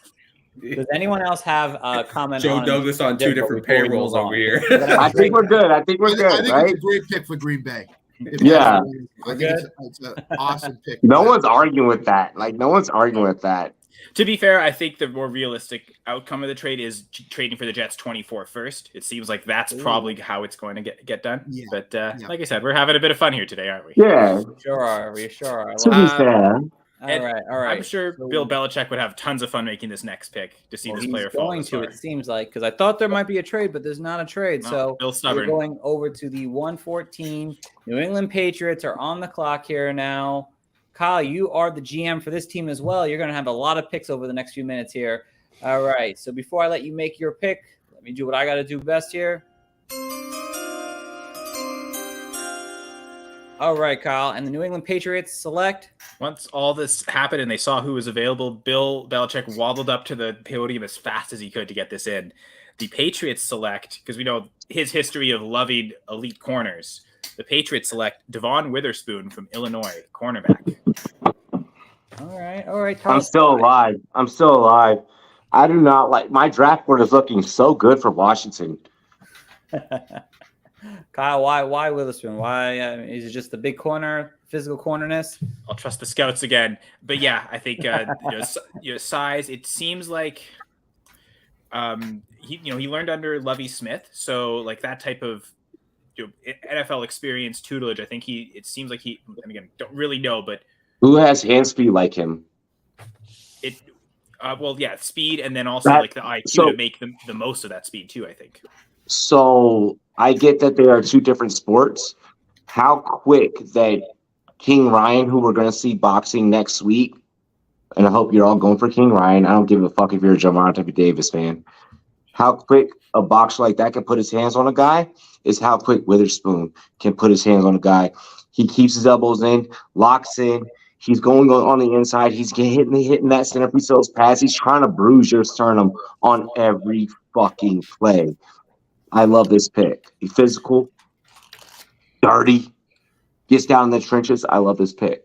Does anyone else have a comment? Joe on Douglas on two different payrolls over here. I think we're good. I think we're good, I think right? it's a great pick for Green Bay. Yeah. I think it's an awesome pick. No one's arguing with that. Like, no one's arguing with that. To be fair, I think the more realistic outcome of the trade is trading for the Jets 24 first. It seems like that's probably how it's going to get done. Yeah. But like I said, we're having a bit of fun here today, aren't we? Yeah. Sure are. We sure are. To be fair. All right. I'm sure Bill Belichick would have tons of fun making this next pick to see this player fall. Going to, it seems like, because I thought there might be a trade, but there's not a trade. No, so Bill's stubborn. we're going over to the 114. New England Patriots are on the clock here now. Kyle, you are the GM for this team as well. You're going to have a lot of picks over the next few minutes here. All right. So before I let you make your pick, let me do what I got to do best here. All right, Kyle. And the New England Patriots select. Once all this happened and they saw who was available, Bill Belichick waddled up to the podium as fast as he could to get this in. The Patriots select, because we know his history of loving elite corners. The Patriots select Devon Witherspoon from Illinois, cornerback. All right. Kyle. I'm still alive. I do not like my draft board is looking so good for Washington. Kyle, why Witherspoon? Why is it just the big corner, physical cornerness? I'll trust the scouts again, but yeah, I think size. It seems like he learned under Lovie Smith, so like that type of NFL experience tutelage. I think it seems like he. And again, don't really know, but who has hand speed like him? Speed, and then also like the IQ to make the most of that speed too. I think. So I get that they are two different sports. How quick that King Ryan, who we're going to see boxing next week, and I hope you're all going for King Ryan. I don't give a fuck if you're a Javonte Davis fan. How quick a boxer like that can put his hands on a guy is how quick Witherspoon can put his hands on a guy. He keeps his elbows in, locks in. He's going on the inside. He's hitting that centerpiece of his pass. He's trying to bruise your sternum on every fucking play. I love this pick. He's physical, dirty, gets down in the trenches. I love this pick.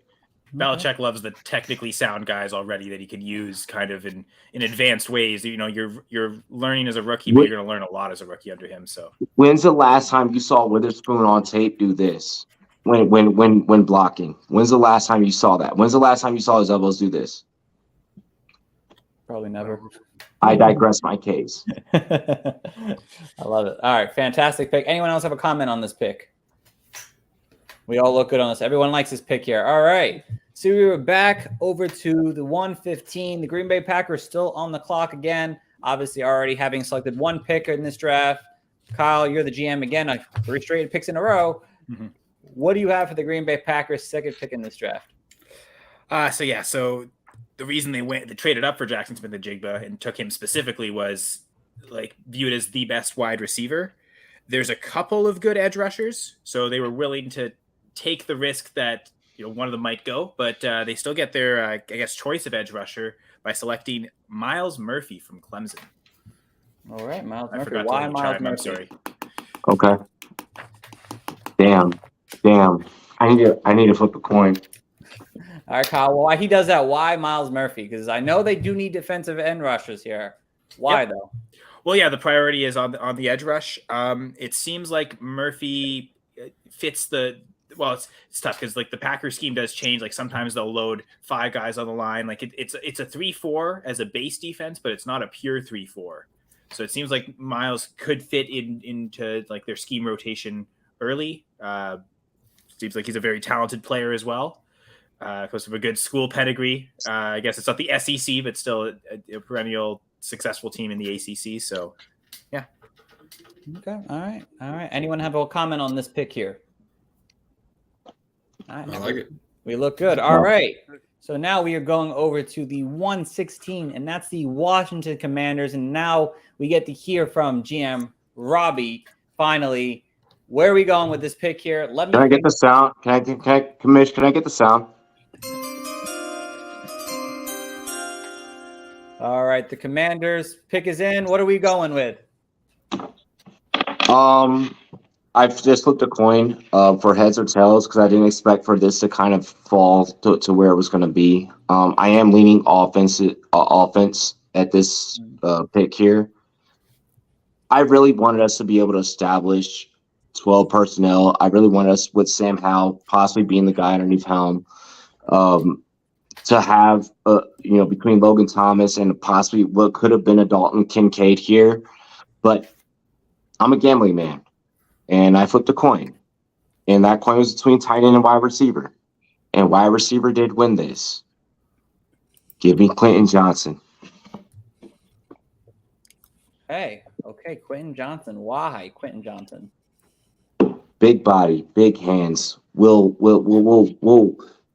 Belichick loves the technically sound guys already that he can use kind of in advanced ways. You know, you're learning as a rookie, but you're going to learn a lot as a rookie under him. So when's the last time you saw Witherspoon on tape do this? When blocking? When's the last time you saw that? When's the last time you saw his elbows do this? Probably never. I digress my case. I love it. All right, fantastic pick. Anyone else have a comment on this pick? We all look good on this. Everyone likes this pick here. All right. So we were back over to the 115. The Green Bay Packers still on the clock again. Obviously already having selected one pick in this draft. Kyle, you're the GM again. 3 straight picks in a row. Mm-hmm. What do you have for the Green Bay Packers' second pick in this draft? So the reason they traded up for Jackson Smith-Njigba and took him specifically was like viewed as the best wide receiver. There's a couple of good edge rushers, so they were willing to take the risk that one of them might go, but they still get their choice of edge rusher by selecting Myles Murphy from Clemson. All right, Myles Murphy. Why Myles Murphy? I'm sorry. Okay. Damn. I need to flip a coin. All right, Kyle. Why he does that? Why Myles Murphy? Because I know they do need defensive end rushers here. Why though? Well, yeah, the priority is on the edge rush. It seems like Murphy fits the. Well, it's tough because like the Packers scheme does change. Like sometimes they'll load 5 guys on the line. Like it's a 3-4 as a base defense, but it's not a pure 3-4. So it seems like Myles could fit into like their scheme rotation early. Seems like he's a very talented player as well. Comes from a good school pedigree. I guess it's not the SEC, but still a perennial successful team in the ACC. So, yeah. Okay. All right. Anyone have a comment on this pick here? I like it. We look good. All right. So now we are going over to the 116, and that's the Washington Commanders. And now we get to hear from GM Robbie. Finally, where are we going with this pick here? Can I get the sound? Can I get the sound? All right, the Commanders pick is in. What are we going with? I've just flipped a coin for heads or tails because I didn't expect for this to kind of fall to where it was going to be. I am leaning offense at this pick here. I really wanted us to be able to establish 12 personnel. I really wanted us with Sam Howell possibly being the guy underneath Helm to have, between Logan Thomas and possibly what could have been a Dalton Kincaid here. But I'm a gambling man, and I flipped a coin. And that coin was between tight end and wide receiver. And wide receiver did win this. Give me Quentin Johnson. Hey, okay, Quentin Johnson. Why Quentin Johnson? Big body, big hands. Will.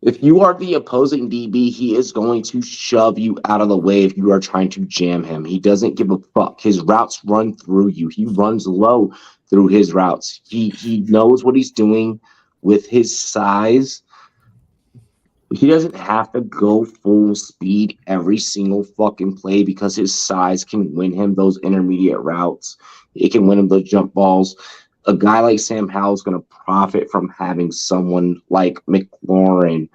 If you are the opposing DB, he is going to shove you out of the way if you are trying to jam him. He doesn't give a fuck. His routes run through you. He runs low through his routes. He knows what he's doing with his size. He doesn't have to go full speed every single fucking play because his size can win him those intermediate routes. It can win him those jump balls. A guy like Sam Howell is going to profit from having someone like McLaurin,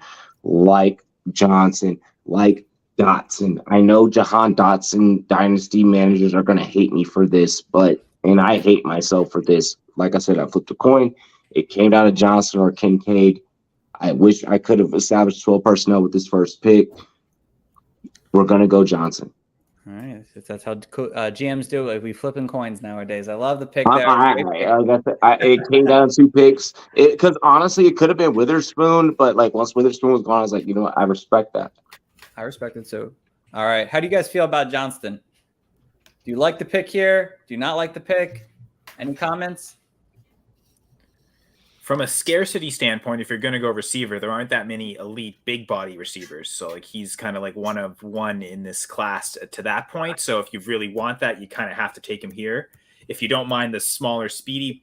like Johnson, like Dotson. I know Jahan Dotson dynasty managers are going to hate me for this, and I hate myself for this. Like I said, I flipped a coin. It came down to Johnson or Kincaid. I wish I could have established 12 personnel with this first pick. We're going to go Johnson. All right. That's how GMs do it. We flipping coins nowadays. I love the pick there. It came down to 2 picks. Because honestly, it could have been Witherspoon, but once Witherspoon was gone, I was like, you know what? I respect that. I respect it too. All right. How do you guys feel about Johnston? Do you like the pick here? Do you not like the pick? Any comments? From a scarcity standpoint, if you're going to go receiver, there aren't that many elite big body receivers. So he's kind of like one of one in this class to that point. So if you really want that, you kind of have to take him here. If you don't mind the smaller, speedy,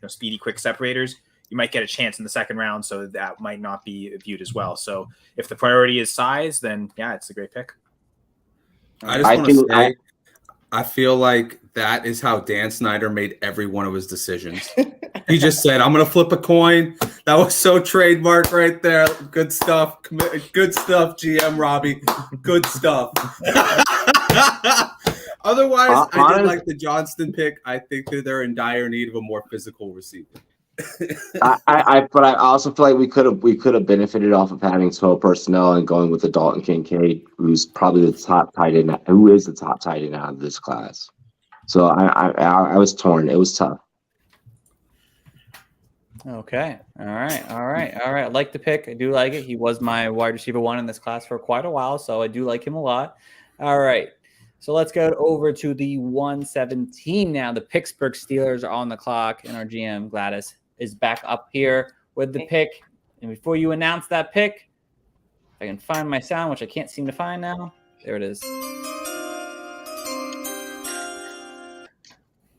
speedy, quick separators, you might get a chance in the second round. So that might not be viewed as well. So if the priority is size, then yeah, it's a great pick. I just want to say, I feel like that is how Dan Snyder made every one of his decisions. He just said, I'm going to flip a coin. That was so trademark right there. Good stuff. Good stuff, GM Robbie. Good stuff. Otherwise, I did like the Johnston pick. I think that they're in dire need of a more physical receiver. But I also feel like we could have benefited off of having 12 personnel and going with the Dalton Kincaid, who's probably the top tight end, who is the top tight end out of this class. So I was torn. It was tough. Okay. All right. I like the pick. I do like it. He was my wide receiver 1 in this class for quite a while, so I do like him a lot. All right. So let's go over to the 117 now. The Pittsburgh Steelers are on the clock, and our GM, Gladys, is back up here with the pick. And before you announce that pick, if I can find my sound, which I can't seem to find now. There it is.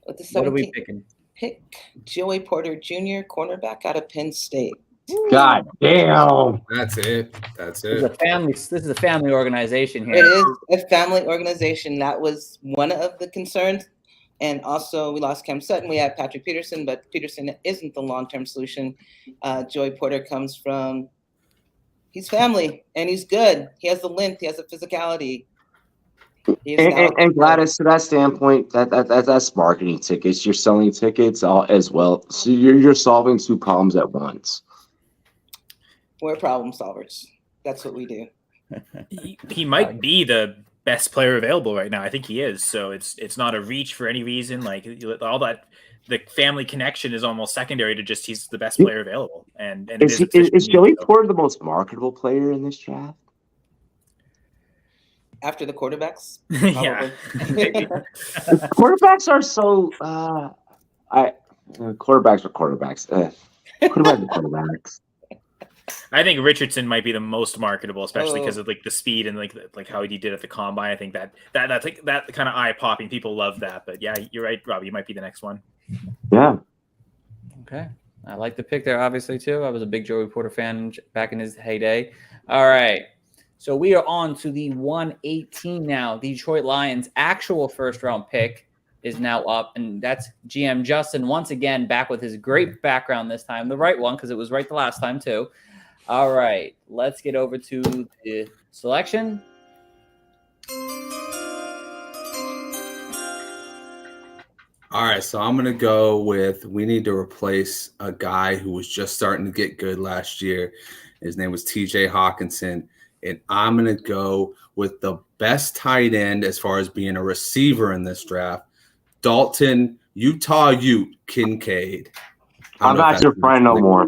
With the What are we picking? Pick Joey Porter Jr., cornerback out of Penn State. God damn. That's it. This is a family organization here. It is a family organization. That was one of the concerns. And also, we lost Cam Sutton. We have Patrick Peterson, but Peterson isn't the long-term solution. Joey Porter comes from – he's family, and he's good. He has the length. He has the physicality. And Gladys, to that standpoint, that's marketing tickets. You're selling tickets as well. So you're solving 2 problems at once. We're problem solvers. That's what we do. He might be the best player available right now. I think he is. So it's not a reach for any reason. Like all that, the family connection is almost secondary to just he's the best player available. And is Joey Porter the most marketable player in this draft? After the quarterbacks? Yeah. Quarterbacks are so quarterbacks are quarterbacks. Quarterbacks. I think Richardson might be the most marketable, especially because of the speed and like how he did at the combine. I think that's like that kind of eye popping. People love that. But yeah, you're right, Robbie. You might be the next one. Yeah. Okay. I like the pick there, obviously, too. I was a big Joey Porter fan back in his heyday. All right. So we are on to the 118 now. The Detroit Lions' actual first-round pick is now up, and that's GM Justin once again back with his great background this time. The right one, because it was right the last time, too. All right. Let's get over to the selection. All right, so I'm going to go with we need to replace a guy who was just starting to get good last year. His name was TJ Hawkinson. And I'm going to go with the best tight end as far as being a receiver in this draft, Dalton Utah Ute Kincaid. I'm not your friend no more.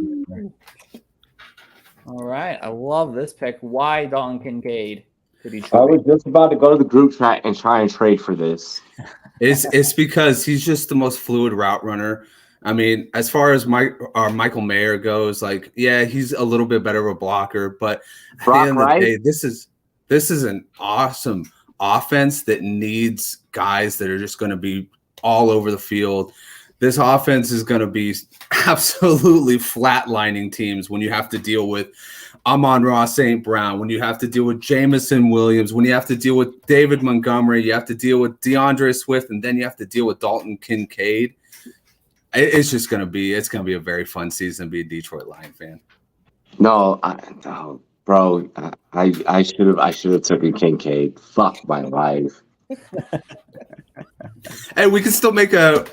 All right. I love this pick. Why Dalton Kincaid? I was just about to go to the group chat and try and trade for this. It's because he's just the most fluid route runner. I mean, as far as Michael Mayer goes, like, yeah, he's a little bit better of a blocker, but at the end of the day, this is an awesome offense that needs guys that are just going to be all over the field. This offense is going to be absolutely flatlining teams when you have to deal with Amon-Ra St. Brown, when you have to deal with Jameson Williams, when you have to deal with David Montgomery, you have to deal with DeAndre Swift, and then you have to deal with Dalton Kincaid. It's just going to be a very fun season to be a Detroit Lion fan. No, bro, I should have taken Kincaid. Fuck my life. Hey, we can still make a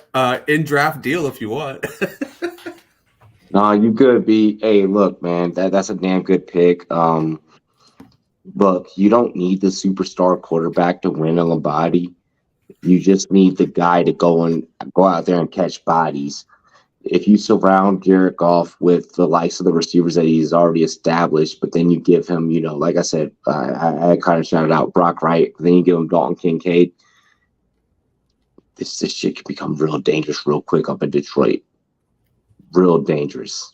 in-draft deal if you want. No, you could be. Hey, look, man, that's a damn good pick. Look, you don't need the superstar quarterback to win a Lombardi. You just need the guy to go out there and catch bodies. If you surround Jared Goff with the likes of the receivers that he's already established, but then you give him, like I said, I kind of shouted out Brock Wright, but then you give him Dalton Kincaid. This shit can become real dangerous real quick up in Detroit. Real dangerous.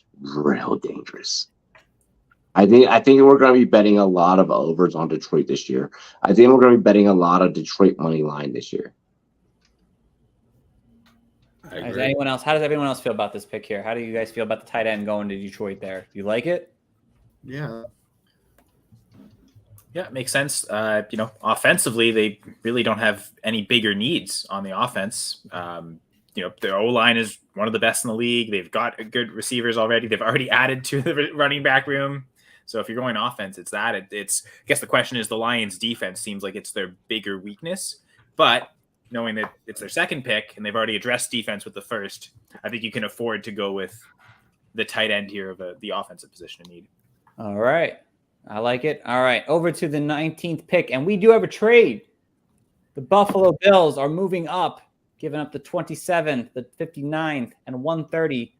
I think we're going to be betting a lot of overs on Detroit this year. I think we're going to be betting a lot of Detroit money line this year. How does everyone else feel about this pick here? How do you guys feel about the tight end going to Detroit there? Do you like it? Yeah. Yeah, it makes sense. Offensively, they really don't have any bigger needs on the offense. Their O-line is one of the best in the league. They've got good receivers already. They've already added to the running back room. So if you're going offense, it's that. I guess the question is the Lions' defense seems like it's their bigger weakness. But knowing that it's their second pick and they've already addressed defense with the first, I think you can afford to go with the tight end here of the offensive position in need. All right. I like it. All right. Over to the 19th pick. And we do have a trade. The Buffalo Bills are moving up, giving up the 27th, the 59th, and 130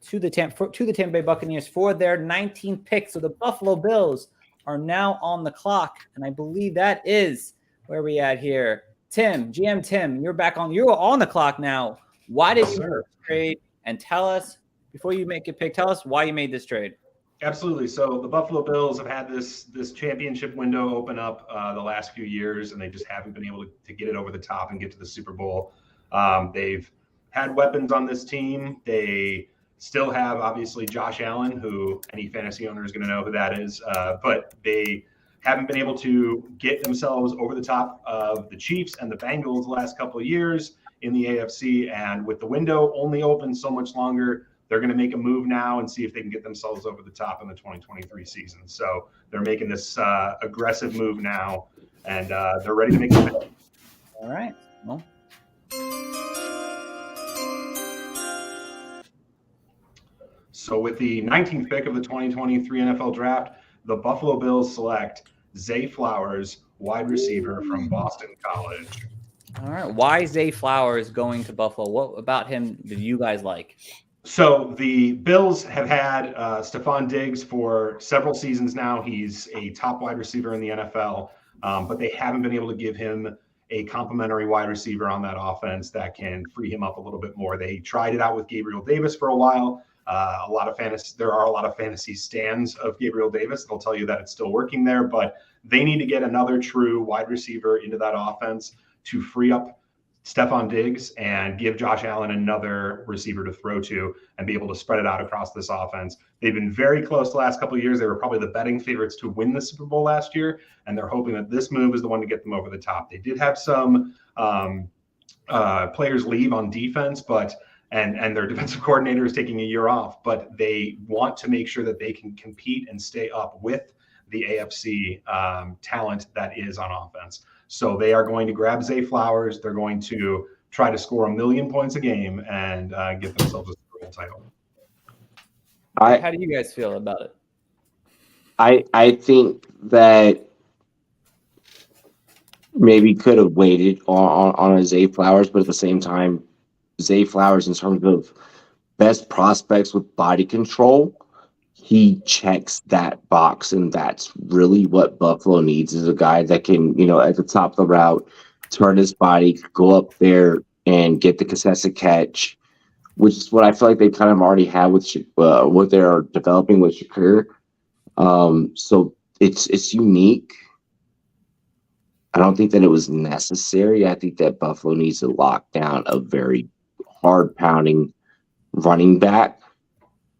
to the Tampa Bay Buccaneers for their 19th pick. So the Buffalo Bills are now on the clock. And I believe that is where we at here. GM Tim, you're on the clock now. Why did you make this trade? And tell us, before you make a pick, tell us why you made this trade. Absolutely. So the Buffalo Bills have had this championship window open up the last few years, and they just haven't been able to get it over the top and get to the Super Bowl. They've had weapons on this team. They still have, obviously, Josh Allen, who any fantasy owner is going to know who that is. But they haven't been able to get themselves over the top of the Chiefs and the Bengals the last couple of years in the AFC. And with the window only open so much longer, they're going to make a move now and see if they can get themselves over the top in the 2023 season. So they're making this aggressive move now, and they're ready to make it. All right. Well. So with the 19th pick of the 2023 NFL Draft, the Buffalo Bills select Zay Flowers, wide receiver from Boston College. All right. Why Zay Flowers going to Buffalo? What about him did you guys like? So the Bills have had Stephon Diggs for several seasons now. He's a top wide receiver in the NFL, but they haven't been able to give him a complimentary wide receiver on that offense that can free him up a little bit more. They tried it out with Gabriel Davis for a while. There are a lot of fantasy stands of Gabriel Davis. They'll tell you that it's still working there, but they need to get another true wide receiver into that offense to free up Stephon Diggs and give Josh Allen another receiver to throw to and be able to spread it out across this offense. They've been very close the last couple of years. They were probably the betting favorites to win the Super Bowl last year, and they're hoping that this move is the one to get them over the top. They did have some players leave on defense, and their defensive coordinator is taking a year off, but they want to make sure that they can compete and stay up with the AFC talent that is on offense. So they are going to grab Zay Flowers. They're going to try to score 1,000,000 points a game and get themselves a Super Bowl title. How do you guys feel about it? I think that maybe could have waited on a Zay Flowers, but at the same time, Zay Flowers, in terms of best prospects with body control, he checks that box, and that's really what Buffalo needs, is a guy that can, at the top of the route, turn his body, go up there and get the contested catch, which is what I feel like they kind of already have with what they're developing with Shakur. So it's unique. I don't think that it was necessary. I think that Buffalo needs to lock down a very hard-pounding running back.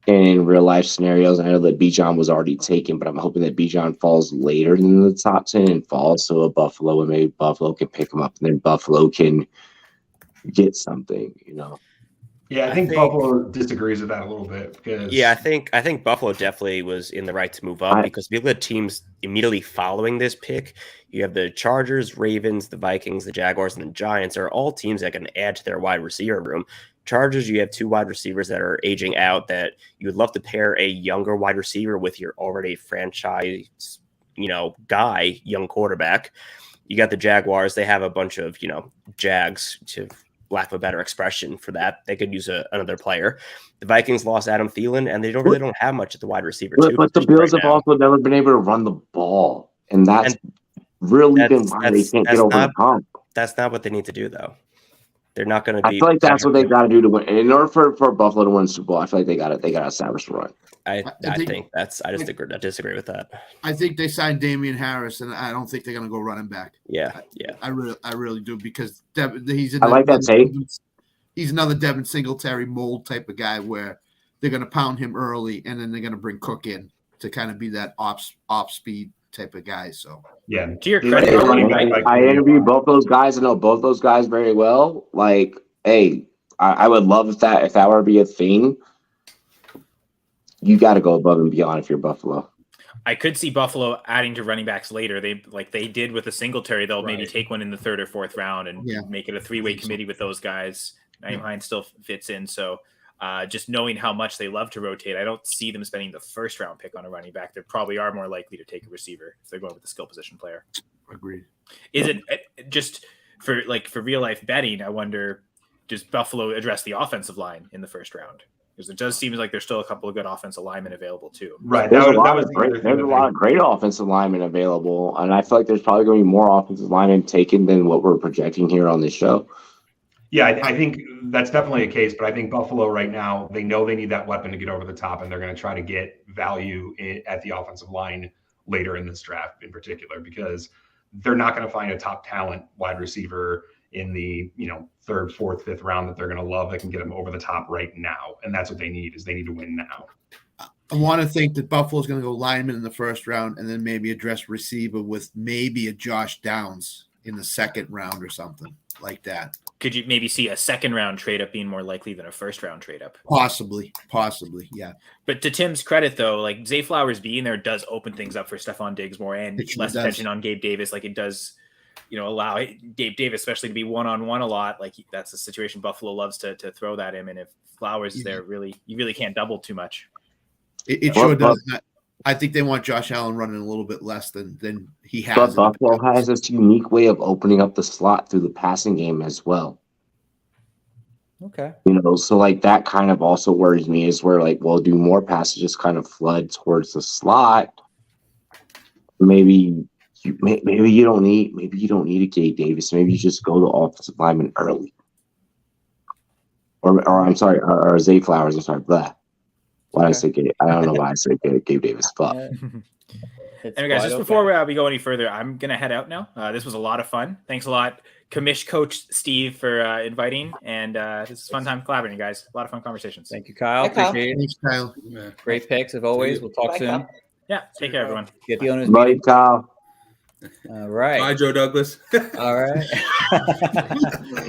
And in real-life scenarios, I know that Bijan was already taken, but I'm hoping that Bijan falls later than the top 10 and falls to a Buffalo, and maybe Buffalo can pick him up, and then Buffalo can get something, Yeah, I think Buffalo disagrees with that a little bit because I think Buffalo definitely was in the right to move up because if you look at teams immediately following this pick, you have the Chargers, Ravens, the Vikings, the Jaguars, and the Giants are all teams that can add to their wide receiver room. Chargers, you have 2 wide receivers that are aging out that you would love to pair a younger wide receiver with your already franchise, guy, young quarterback. You got the Jaguars. They have a bunch of, Jags, to lack of a better expression for that. They could use another player. The Vikings lost Adam Thielen, and they really don't have much at the wide receiver. But the Bills have also never been able to run the ball, and that's really been why they can't get over the hump. That's not what they need to do, though. They're not going to be. I feel like that's what they got to do to win. In order for Buffalo to win the Super Bowl, I feel like they got to establish the run. I disagree with that. I think they signed Damian Harris, and I don't think they're going to go running back. Yeah. I really do, because he's he's another Devin Singletary mold type of guy where they're going to pound him early, and then they're going to bring Cook in to kind of be that off speed type of guy. So yeah, to your credit, I interviewed both those guys. I know both those guys very well. Like, hey, I would love if that were to be a thing. You got to go above and beyond if you're Buffalo. I could see Buffalo adding to running backs later. They did with the Singletary. They'll maybe take one in the 3rd or 4th round and make it a 3-way committee with those guys. Nyheim Hines still fits in. So just knowing how much they love to rotate, I don't see them spending the 1st round pick on a running back. They probably are more likely to take a receiver if they're going with the skill position player. Agreed. Is it just for real life betting? I wonder, does Buffalo address the offensive line in the 1st round? Because it does seem like there's still a couple of good offensive linemen available too. Right. There's a lot of great offensive linemen available, and I feel like there's probably going to be more offensive linemen taken than what we're projecting here on this show. Yeah, I think that's definitely a case, but I think Buffalo right now, they know they need that weapon to get over the top, and they're going to try to get value at the offensive line later in this draft in particular, because they're not going to find a top talent wide receiver in the 3rd, 4th, 5th round that they're going to love that can get them over the top right now. And that's what they need, is they need to win now. I want to think that Buffalo's going to go lineman in the 1st round and then maybe address receiver with maybe a Josh Downs in the 2nd round or something like that. Could you maybe see a 2nd round trade up being more likely than a 1st round trade up? Possibly, yeah. But to Tim's credit, though, like Zay Flowers being there does open things up for Stephon Diggs more and less attention on Gabe Davis. Like it does, allow Gabe Davis especially to be one-on-one a lot. Like that's a situation Buffalo loves to throw that him. And if Flowers is there, you really can't double too much. It sure does. I think they want Josh Allen running a little bit less than he has. But Buffalo has this unique way of opening up the slot through the passing game as well. Okay. So like that kind of also worries me, is where do more passes just kind of flood towards the slot? Maybe you don't need a Gabe Davis. Maybe you just go to offensive lineman early. Or I'm sorry, or Zay Flowers. I'm sorry, blah. Why I say Gabe? I don't know why I said Gabe Davis. Fuck. Anyway, guys, just before we go any further, I'm gonna head out now. This was a lot of fun. Thanks a lot, Commish Coach Steve, for inviting, and this is a fun time collaborating, guys. A lot of fun conversations. Thank you, Kyle. Appreciate it. Thanks, Kyle. Great picks as always. We'll talk soon. Kyle. Yeah, take care, everyone. Get the owners. Bye, Kyle. All right. Bye, Joe Douglas. All right.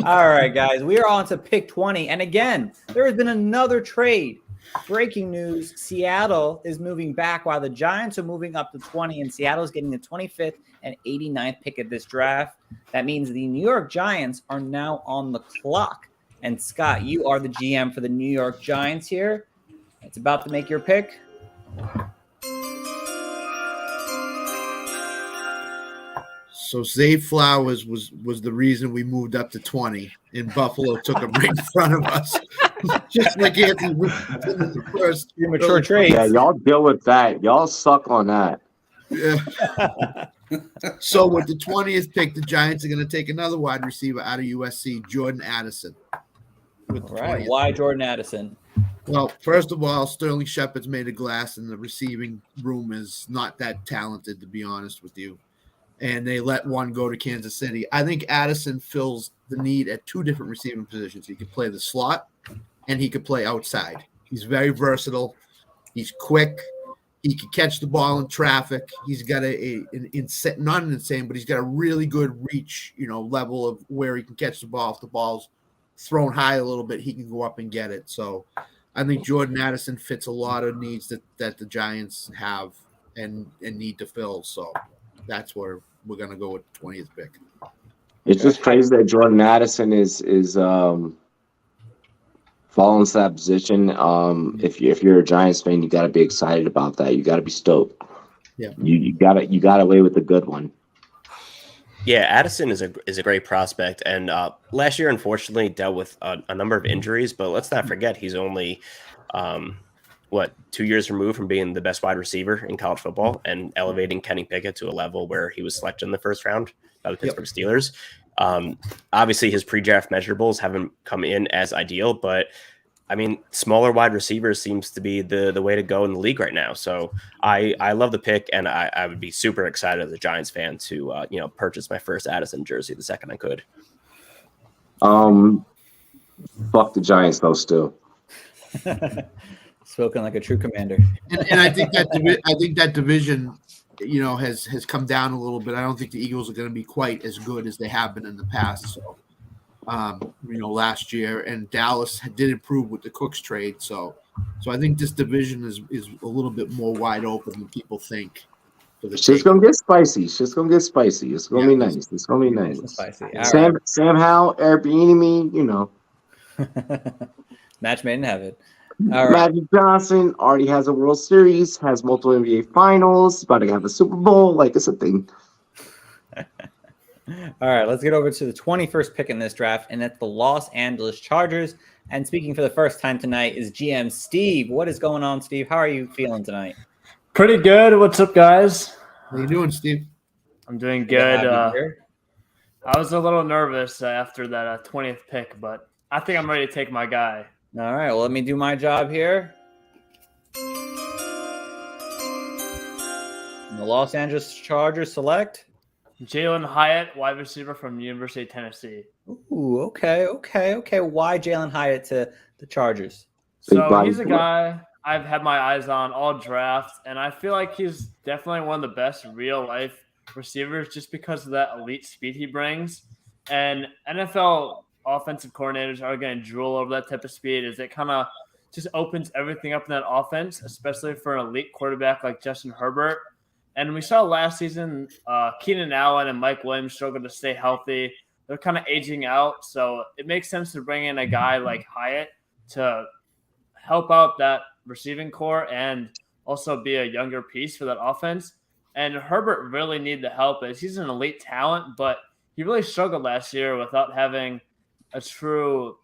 All right, guys. We are on to pick 20. And again, there has been another trade breaking news, Seattle is moving back while the Giants are moving up to 20, and Seattle is getting the 25th and 89th pick at this draft. That means the New York Giants are now on the clock. And Scott, you are the GM for the New York Giants here. It's about to make your pick. So Zay Flowers was the reason we moved up to 20, and Buffalo took him right in front of us. Just like Anthony was in the first premature trade. Yeah, y'all deal with that. Y'all suck on that. Yeah. So with the 20th pick, the Giants are going to take another wide receiver out of USC, Jordan Addison. All right. Why Jordan Addison? Well, first of all, Sterling Shepard's made of glass, and the receiving room is not that talented, to be honest with you. And they let one go to Kansas City. I think Addison fills the need at two different receiving positions. He could play the slot, and he could play outside. He's very versatile. He's quick. He can catch the ball in traffic. He's got not an insane, but he's got a really good reach, level of where he can catch the ball. If the ball's thrown high a little bit, he can go up and get it. So I think Jordan Addison fits a lot of needs that the Giants have and need to fill. So that's where we're going to go with the 20th pick. It's just crazy that Jordan Addison is falling into that position. If you're a Giants fan, you got to be excited about that. You got to be stoked. Yeah, you got away with the good one. Yeah, Addison is a great prospect, and last year unfortunately dealt with a number of injuries. But let's not forget he's only 2 years removed from being the best wide receiver in college football and elevating Kenny Pickett to a level where he was selected in the first round by the Pittsburgh Steelers. Obviously his pre-draft measurables haven't come in as ideal, but I mean, smaller wide receivers seems to be the way to go in the league right now. So I love the pick, and I would be super excited as a Giants fan to purchase my first Addison jersey the second I could. Fuck the Giants though still. Spoken like a true commander. And I think that division, has come down a little bit. I don't think the Eagles are going to be quite as good as they have been in the past. So, last year, and Dallas did improve with the Cooks trade. So I think this division is a little bit more wide open than people think. Shit's gonna get spicy. It's gonna be nice. It's gonna be nice. Spicy. Sam Howell, Airbnb, Match made in heaven. All right. Magic Johnson already has a World Series, has multiple NBA Finals, about to have a Super Bowl. Like, it's a thing. All right, let's get over to the 21st pick in this draft, and that's the Los Angeles Chargers. And speaking for the first time tonight is GM Steve. What is going on, Steve? How are you feeling tonight? Pretty good. What's up, guys? How you doing, Steve? I'm doing good. I was a little nervous after that 20th pick, but I think I'm ready to take my guy. All right, well, let me do my job here. And the Los Angeles Chargers select Jalen Hyatt, wide receiver from the University of Tennessee. Ooh, okay. Why Jalen Hyatt to the Chargers? So he's a guy I've had my eyes on all draft, and I feel like he's definitely one of the best real-life receivers just because of that elite speed he brings. And NFL offensive coordinators are going to drool over that type of speed as it kind of just opens everything up in that offense, especially for an elite quarterback like Justin Herbert. And we saw last season, Keenan Allen and Mike Williams struggled to stay healthy. They're kind of aging out, so it makes sense to bring in a guy like Hyatt to help out that receiving core and also be a younger piece for that offense. And Herbert really needed the help as he's an elite talent, but he really struggled last year without having a true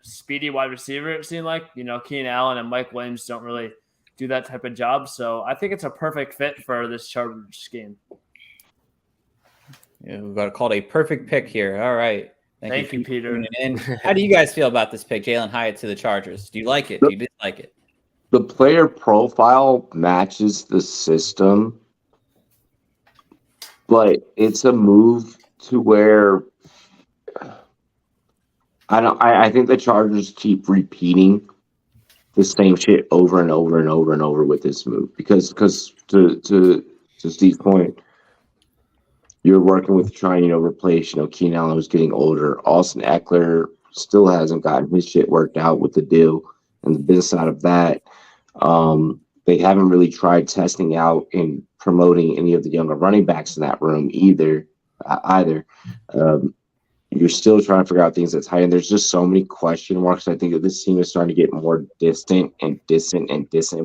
speedy wide receiver, it seemed like. Keenan Allen and Mike Williams don't really do that type of job. So I think it's a perfect fit for this Chargers scheme. Yeah, we've got called a perfect pick here. All right. Thank you, Peter. And how do you guys feel about this pick, Jalen Hyatt to the Chargers? Do you like it? Do you dislike it? The player profile matches the system, but it's a move to where I think the Chargers keep repeating the same shit over and over and over and over with this move because to Steve's point, you're working with trying replace Keenan Allen, who's getting older. Austin Eckler still hasn't gotten his shit worked out with the deal, and the business side of that. They haven't really tried testing out and promoting any of the younger running backs in that room either. You're still trying to figure out things that's high, and there's just so many question marks. I think that this team is starting to get more distant,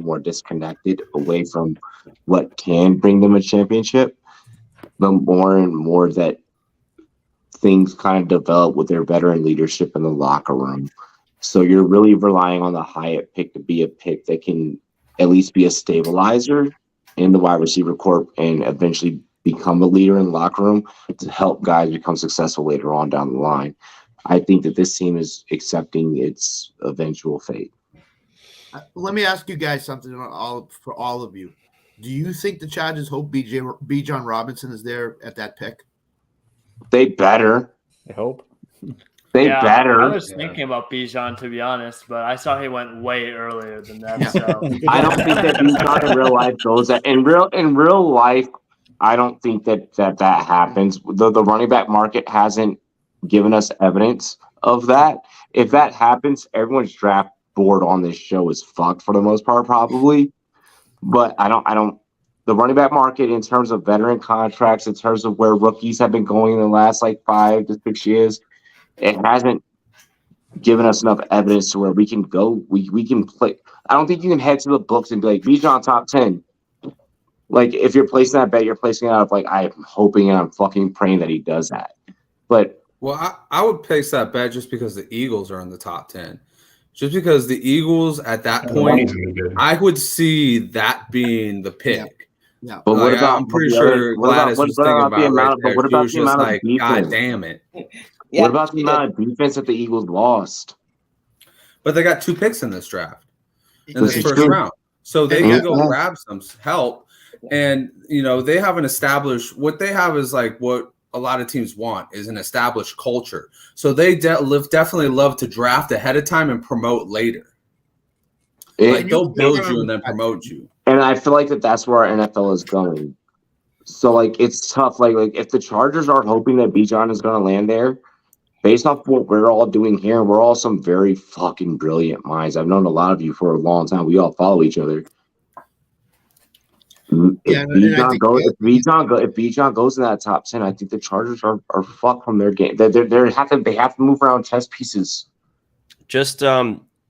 more disconnected away from what can bring them a championship. The more and more that things kind of develop with their veteran leadership in the locker room. So you're really relying on the Hyatt pick to be a pick that can at least be a stabilizer in the wide receiver corps and eventually become a leader in the locker room to help guys become successful later on down the line. I think that this team is accepting its eventual fate. Let me ask you guys something for all of you. Do you think the Chargers hope Bijan Robinson is there at that pick? They better. I hope. They better. I was thinking about Bijan, to be honest, but I saw he went way earlier than that. So I don't think that Bijan in real life goes that. In real life, I don't think that happens. The running back market hasn't given us evidence of that. If that happens, everyone's draft board on this show is fucked for the most part, probably. But I don't. The running back market, in terms of veteran contracts, in terms of where rookies have been going in the last 5 to 6 years, it hasn't given us enough evidence to where we can go. We can play. I don't think you can head to the books and be like, Bijan top 10. Like, if you're placing that bet, you're placing it out of I'm hoping and I'm fucking praying that he does that. But I would place that bet just because the Eagles are in the top 10. Just because the Eagles at that point, I would see that being the pick. Yeah. But what about? I'm pretty sure Gladys was thinking about the amount. But what about the amount of defense? God damn it! What about the amount of defense that the Eagles lost? But they got 2 picks in this draft, in this first round, so they can go grab some help. And they haven't established what they have is what a lot of teams want is an established culture. So they definitely love to draft ahead of time and promote later. They'll build you and then promote you. And I feel like that's where our NFL is going. So it's tough. If the Chargers are hoping that Bijan is going to land there, based off what we're all doing here, we're all some very fucking brilliant minds. I've known a lot of you for a long time. We all follow each other. If Bijan goes in that top 10, I think the Chargers are fucked from their game. They have to move around chess pieces. Just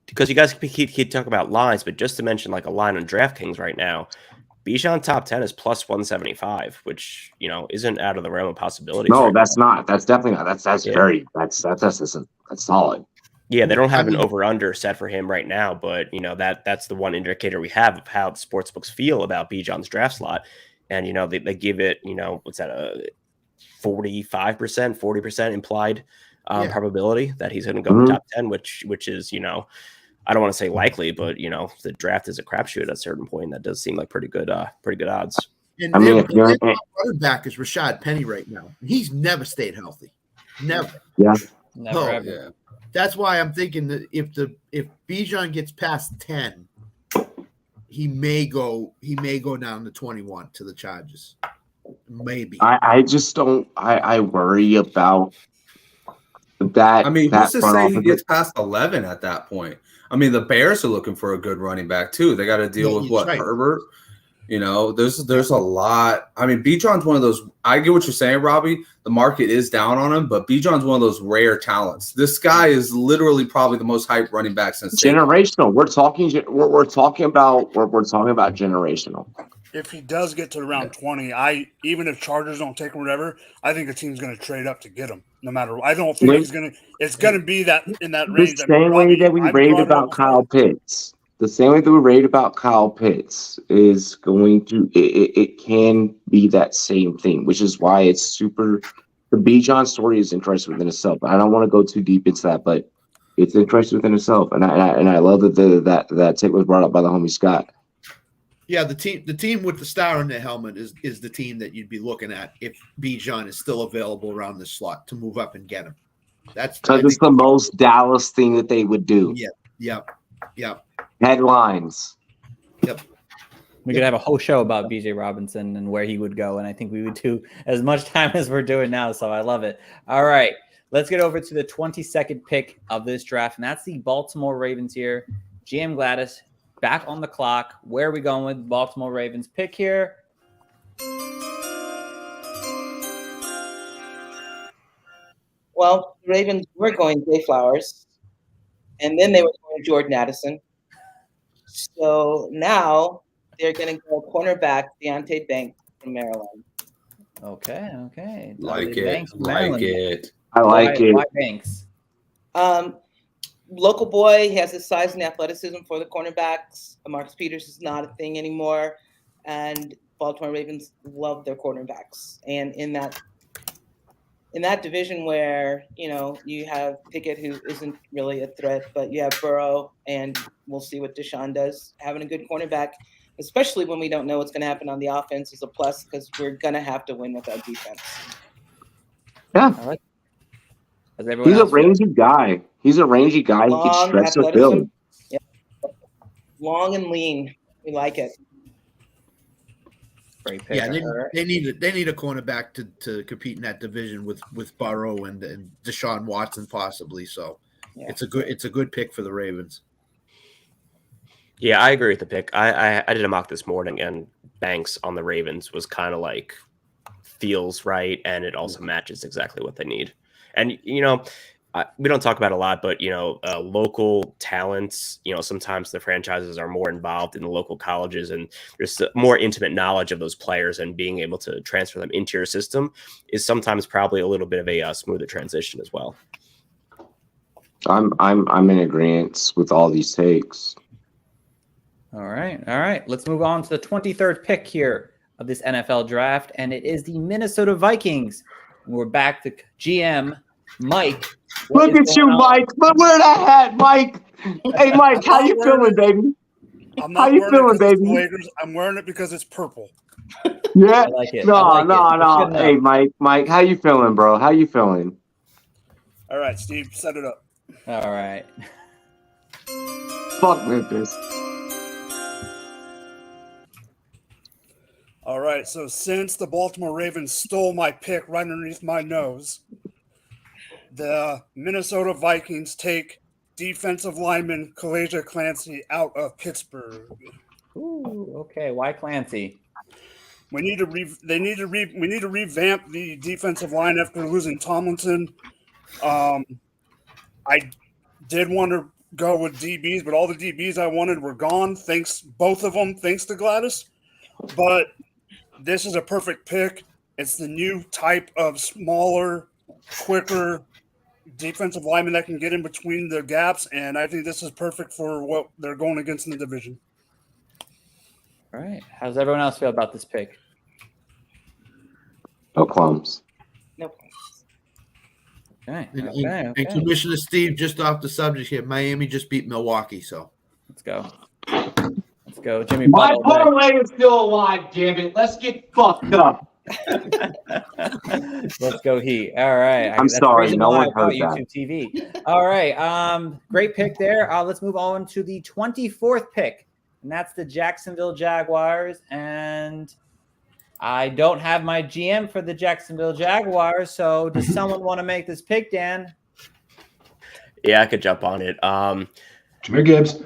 because you guys keep talking about lines, but just to mention a line on DraftKings right now, Bijan top 10 is plus 175, which isn't out of the realm of possibilities. No, that's not. That's definitely not. That's solid. Yeah, they don't have an over-under set for him right now, but that's the one indicator we have of how the sportsbooks feel about Bijan's draft slot, and they give it what's that, a 45%, 40% implied probability that he's going to go in the top 10, which is I don't want to say likely, but the draft is a crapshoot at a certain point. That does seem like pretty good odds. And the running back is Rashad Penny right now. He's never stayed healthy, never. Yeah, never ever. Yeah. That's why I'm thinking that if Bijan gets past 10, he may go down to 21 to the Chargers. Maybe. I just don't. I worry about that. I mean, who's to say he gets past 11 at that point? I mean, the Bears are looking for a good running back too. They got to deal with Herbert. There's a lot. I mean, Bijan's one of those. I get what you're saying, Robbie. The market is down on him, but Bijan's one of those rare talents. This guy is literally probably the most hyped running back since generational. We're talking about generational. If he does get to around 20, even if Chargers don't take him, whatever, I think the team's going to trade up to get him. No matter, I don't think he's going to. It's going to be that in that range. The same way that we raved about Kyle Pitts. The same way that we raved about Kyle Pitts is going to. It can be that same thing, which is why it's super. The Bijan story is interesting within itself. I don't want to go too deep into that, but it's interesting within itself, and I love that that take was brought up by the homie Scott. Yeah, the team with the star on their helmet is the team that you'd be looking at if Bijan is still available around this slot to move up and get him. That's because it's the most Dallas thing that they would do. Yep. Headlines. Yep. We could have a whole show about BJ Robinson and where he would go, and I think we would do as much time as we're doing now, so I love it. All right, let's get over to the 22nd pick of this draft, and that's the Baltimore Ravens here. GM Gladys, back on the clock. Where are we going with Baltimore Ravens pick here? Well, the Ravens were going Zay Flowers, and then they were going Jordan Addison. So now they're going to go cornerback Deontay Banks from Maryland. Okay. Like it. Banks, Like Maryland. it. I like it. Why Banks? Local boy, he has the size and athleticism for the cornerbacks. Marcus Peters is not a thing anymore, and Baltimore Ravens love their cornerbacks. And in that division where you have Pickett, who isn't really a threat, but you have Burrow, and we'll see what Deshaun does. Having a good cornerback, especially when we don't know what's going to happen on the offense, is a plus because we're going to have to win with our defense. Yeah. I like it. He's a rangy guy. He's a rangy guy. He can stretch the field. Yeah. Long and lean. We like it. Great pick. Yeah, they need a cornerback to compete in that division with Burrow and Deshaun Watson possibly. So it's a good pick for the Ravens. Yeah, I agree with the pick. I did a mock this morning, and Banks on the Ravens was kind of like feels right, and it also matches exactly what they need. And we don't talk about it a lot, but local talents. Sometimes the franchises are more involved in the local colleges, and there's more intimate knowledge of those players, and being able to transfer them into your system is sometimes probably a little bit of a smoother transition as well. I'm in agreement with all these takes. All right. Let's move on to the 23rd pick here of this NFL draft, and it is the Minnesota Vikings. And we're back to GM Mike. Look at you, Mike. Look where that hat, Mike. Hey, Mike, how you feeling, baby? How you feeling, baby? I'm wearing it because it's purple. Yeah. I like it. No. Hey, Mike, how you feeling, bro? How you feeling? All right, Steve, set it up. All right. Fuck Memphis. All right, so since the Baltimore Ravens stole my pick right underneath my nose, the Minnesota Vikings take defensive lineman Kalaja Clancy out of Pittsburgh. Ooh, okay. Why Clancy? We need to revamp the defensive line after losing Tomlinson. I did want to go with DBs, but all the DBs I wanted were gone. Both of them, thanks to Gladys. But this is a perfect pick. It's the new type of smaller, quicker defensive lineman that can get in between the gaps, and I think this is perfect for what they're going against in the division. All right. How does everyone else feel about this pick? No qualms. No. Okay. And Commissioner Steve, just off the subject here, Miami just beat Milwaukee, so let's go. Let's go, Jimmy. My parlay is still alive, damn it. Let's get fucked up. Let's go Heat. All right. I'm sorry, no one heard that. YouTube TV. All right. Great pick there. Let's move on to the 24th pick, and that's the Jacksonville Jaguars. And I don't have my GM for the Jacksonville Jaguars, so does someone want to make this pick, Dan? Yeah, I could jump on it. Jahmyr Gibbs.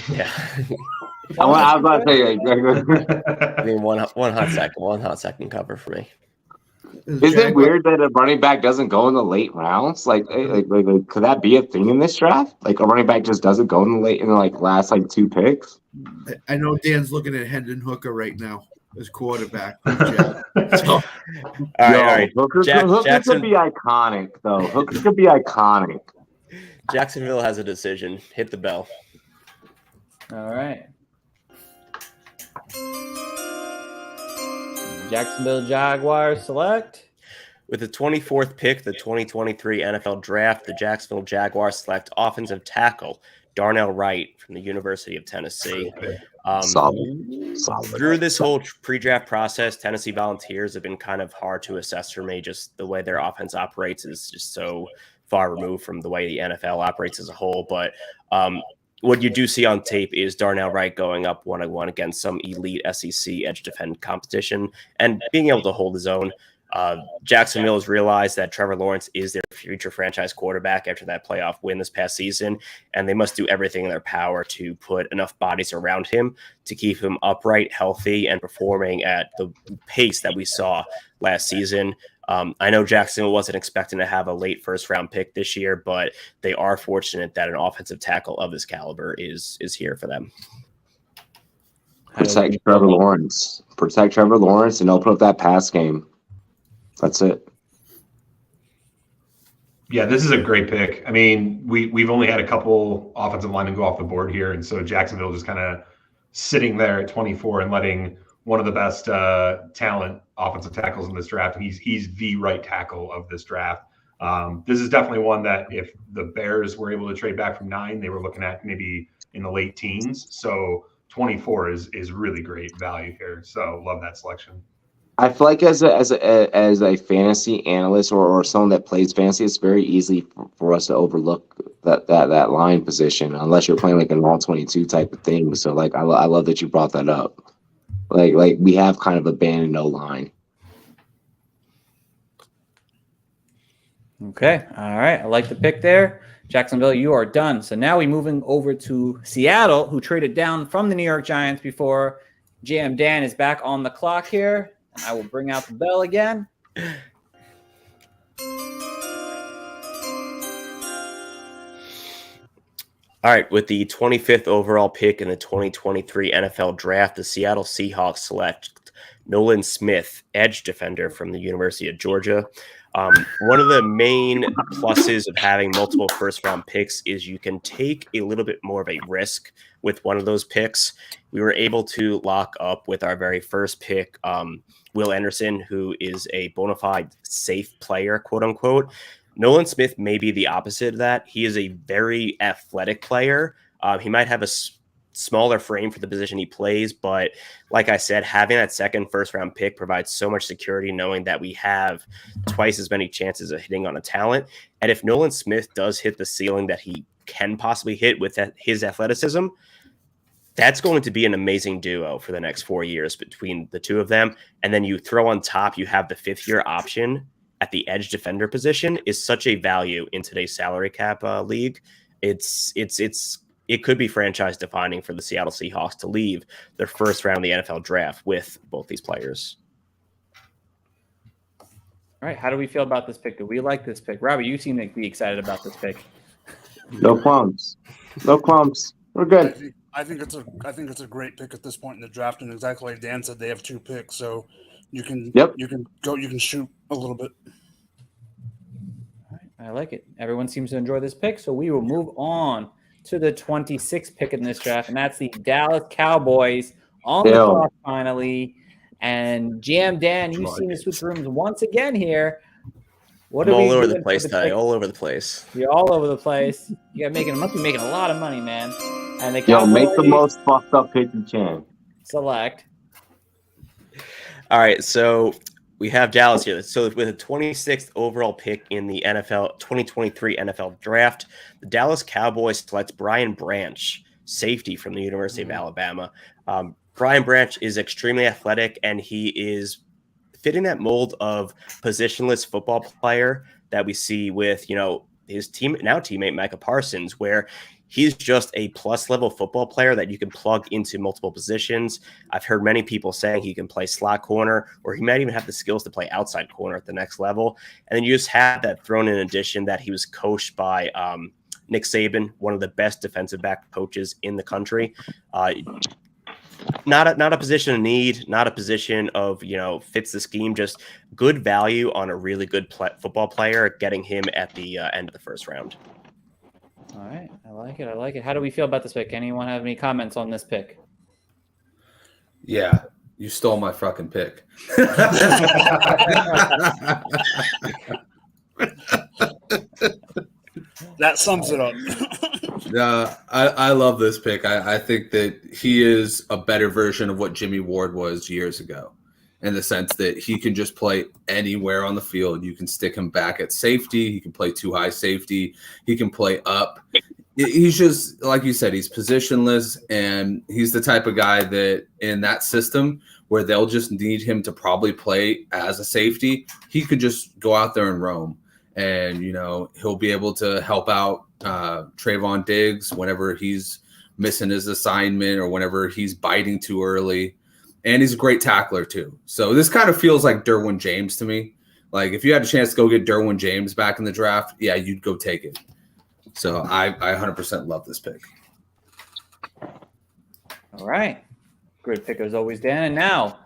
Yeah. I was about to say, I mean, one hot second cover for me. Is it weird that a running back doesn't go in the late rounds? Like, could that be a thing in this draft? Like, a running back just doesn't go in the last 2 picks. I know Dan's looking at Hendon Hooker right now as quarterback. All right. Hooker could be iconic, though. Hooker could be iconic. Jacksonville has a decision. Hit the bell. All right. Jacksonville Jaguars select. With the 24th pick, the 2023 NFL Draft, the Jacksonville Jaguars select offensive tackle Darnell Wright from the University of Tennessee. Solid. Through this whole pre-draft process, Tennessee Volunteers have been kind of hard to assess for me. Just the way their offense operates is just so far removed from the way the NFL operates as a whole. But what you do see on tape is Darnell Wright going up 1-on-1 against some elite SEC edge defend competition and being able to hold his own. Jacksonville has realized that Trevor Lawrence is their future franchise quarterback after that playoff win this past season, and they must do everything in their power to put enough bodies around him to keep him upright, healthy, and performing at the pace that we saw last season. I know Jacksonville wasn't expecting to have a late first-round pick this year, but they are fortunate that an offensive tackle of this caliber is here for them. Protect Trevor Lawrence. Protect Trevor Lawrence and open up that pass game. That's it. Yeah, this is a great pick. I mean, we've only had a couple offensive linemen go off the board here, and so Jacksonville just kind of sitting there at 24 and letting one of the best talent offensive tackles in this draft. And he's the right tackle of this draft. This is definitely one that if the Bears were able to trade back from 9, they were looking at maybe in the late teens. So 24 is really great value here. So love that selection. I feel like as a fantasy analyst or someone that plays fantasy, it's very easy for us to overlook that line position unless you're playing like an all 22 type of thing. So like I love that you brought that up. Like we have kind of abandoned no line. Okay, all right. I like the pick there. Jacksonville, you are done. So now we're moving over to Seattle, who traded down from the New York Giants before. JM Dan is back on the clock here. I will bring out the bell again. All right, with the 25th overall pick in the 2023 NFL Draft, the Seattle Seahawks select Nolan Smith, edge defender from the University of Georgia. One of the main pluses of having multiple first-round picks is you can take a little bit more of a risk with one of those picks. We were able to lock up with our very first pick, Will Anderson, who is a bona fide safe player, quote unquote. Nolan Smith may be the opposite of that. He is a very athletic player. He might have a smaller frame for the position he plays, but like I said, having that second first-round pick provides so much security knowing that we have twice as many chances of hitting on a talent. And if Nolan Smith does hit the ceiling that he can possibly hit with his athleticism, that's going to be an amazing duo for the next 4 years between the two of them. And then you throw on top, you have the fifth-year option at the edge defender position is such a value in today's salary cap league. It could be franchise defining for the Seattle Seahawks to leave their first round of the NFL draft with both these players. All right. How do we feel about this pick? Do we like this pick? Robbie, you seem to be excited about this pick. No qualms. No qualms. We're good. I think it's a great pick at this point in the draft, and exactly like Dan said, they have 2 picks, so you can shoot a little bit. All right, I like it. Everyone seems to enjoy this pick, so we will move on to the 26th pick in this draft, and that's the Dallas Cowboys on the clock finally. And GM Dan, you seem to switch rooms once again here. I'm all over the place, Ty. All over the place. You're all over the place. You must be making a lot of money, man. And the Cowboys make the most fucked up pick you can. Select. All right, so we have Dallas here. So with a 26th overall pick in the NFL 2023 NFL Draft, the Dallas Cowboys select Brian Branch, safety from the University of Alabama. Brian Branch is extremely athletic, and he is fitting that mold of positionless football player that we see with, his teammate Micah Parsons, where he's just a plus level football player that you can plug into multiple positions. I've heard many people saying he can play slot corner, or he might even have the skills to play outside corner at the next level. And then you just have that thrown in addition that he was coached by Nick Saban, one of the best defensive back coaches in the country. Not a position of need, not a position of, fits the scheme, just good value on a really good football player, getting him at the end of the first round. All right. I like it. How do we feel about this pick? Anyone have any comments on this pick? Yeah, you stole my fucking pick. That sums it up. I love this pick. I think that he is a better version of what Jimmy Ward was years ago, in the sense that he can just play anywhere on the field. You can stick him back at safety. He can play 2 high safety. He can play up. He's just, like you said, he's positionless, and he's the type of guy that in that system where they'll just need him to probably play as a safety, he could just go out there and roam. And, he'll be able to help out Trayvon Diggs whenever he's missing his assignment or whenever he's biting too early. And he's a great tackler too. So this kind of feels like Derwin James to me. Like if you had a chance to go get Derwin James back in the draft, yeah, you'd go take it. So I 100% love this pick. All right. Good pick as always, Dan. And now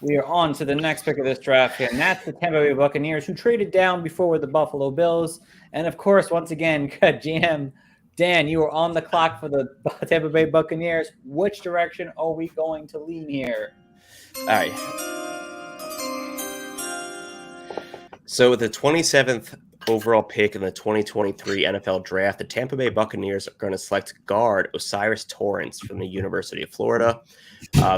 we are on to the next pick of this draft, and that's the Tampa Bay Buccaneers, who traded down before with the Buffalo Bills. And, of course, once again, GM Dan, you are on the clock for the Tampa Bay Buccaneers. Which direction are we going to lean here? All right. So with the 27th overall pick in the 2023 NFL Draft, the Tampa Bay Buccaneers are going to select guard Osiris Torrance from the University of Florida.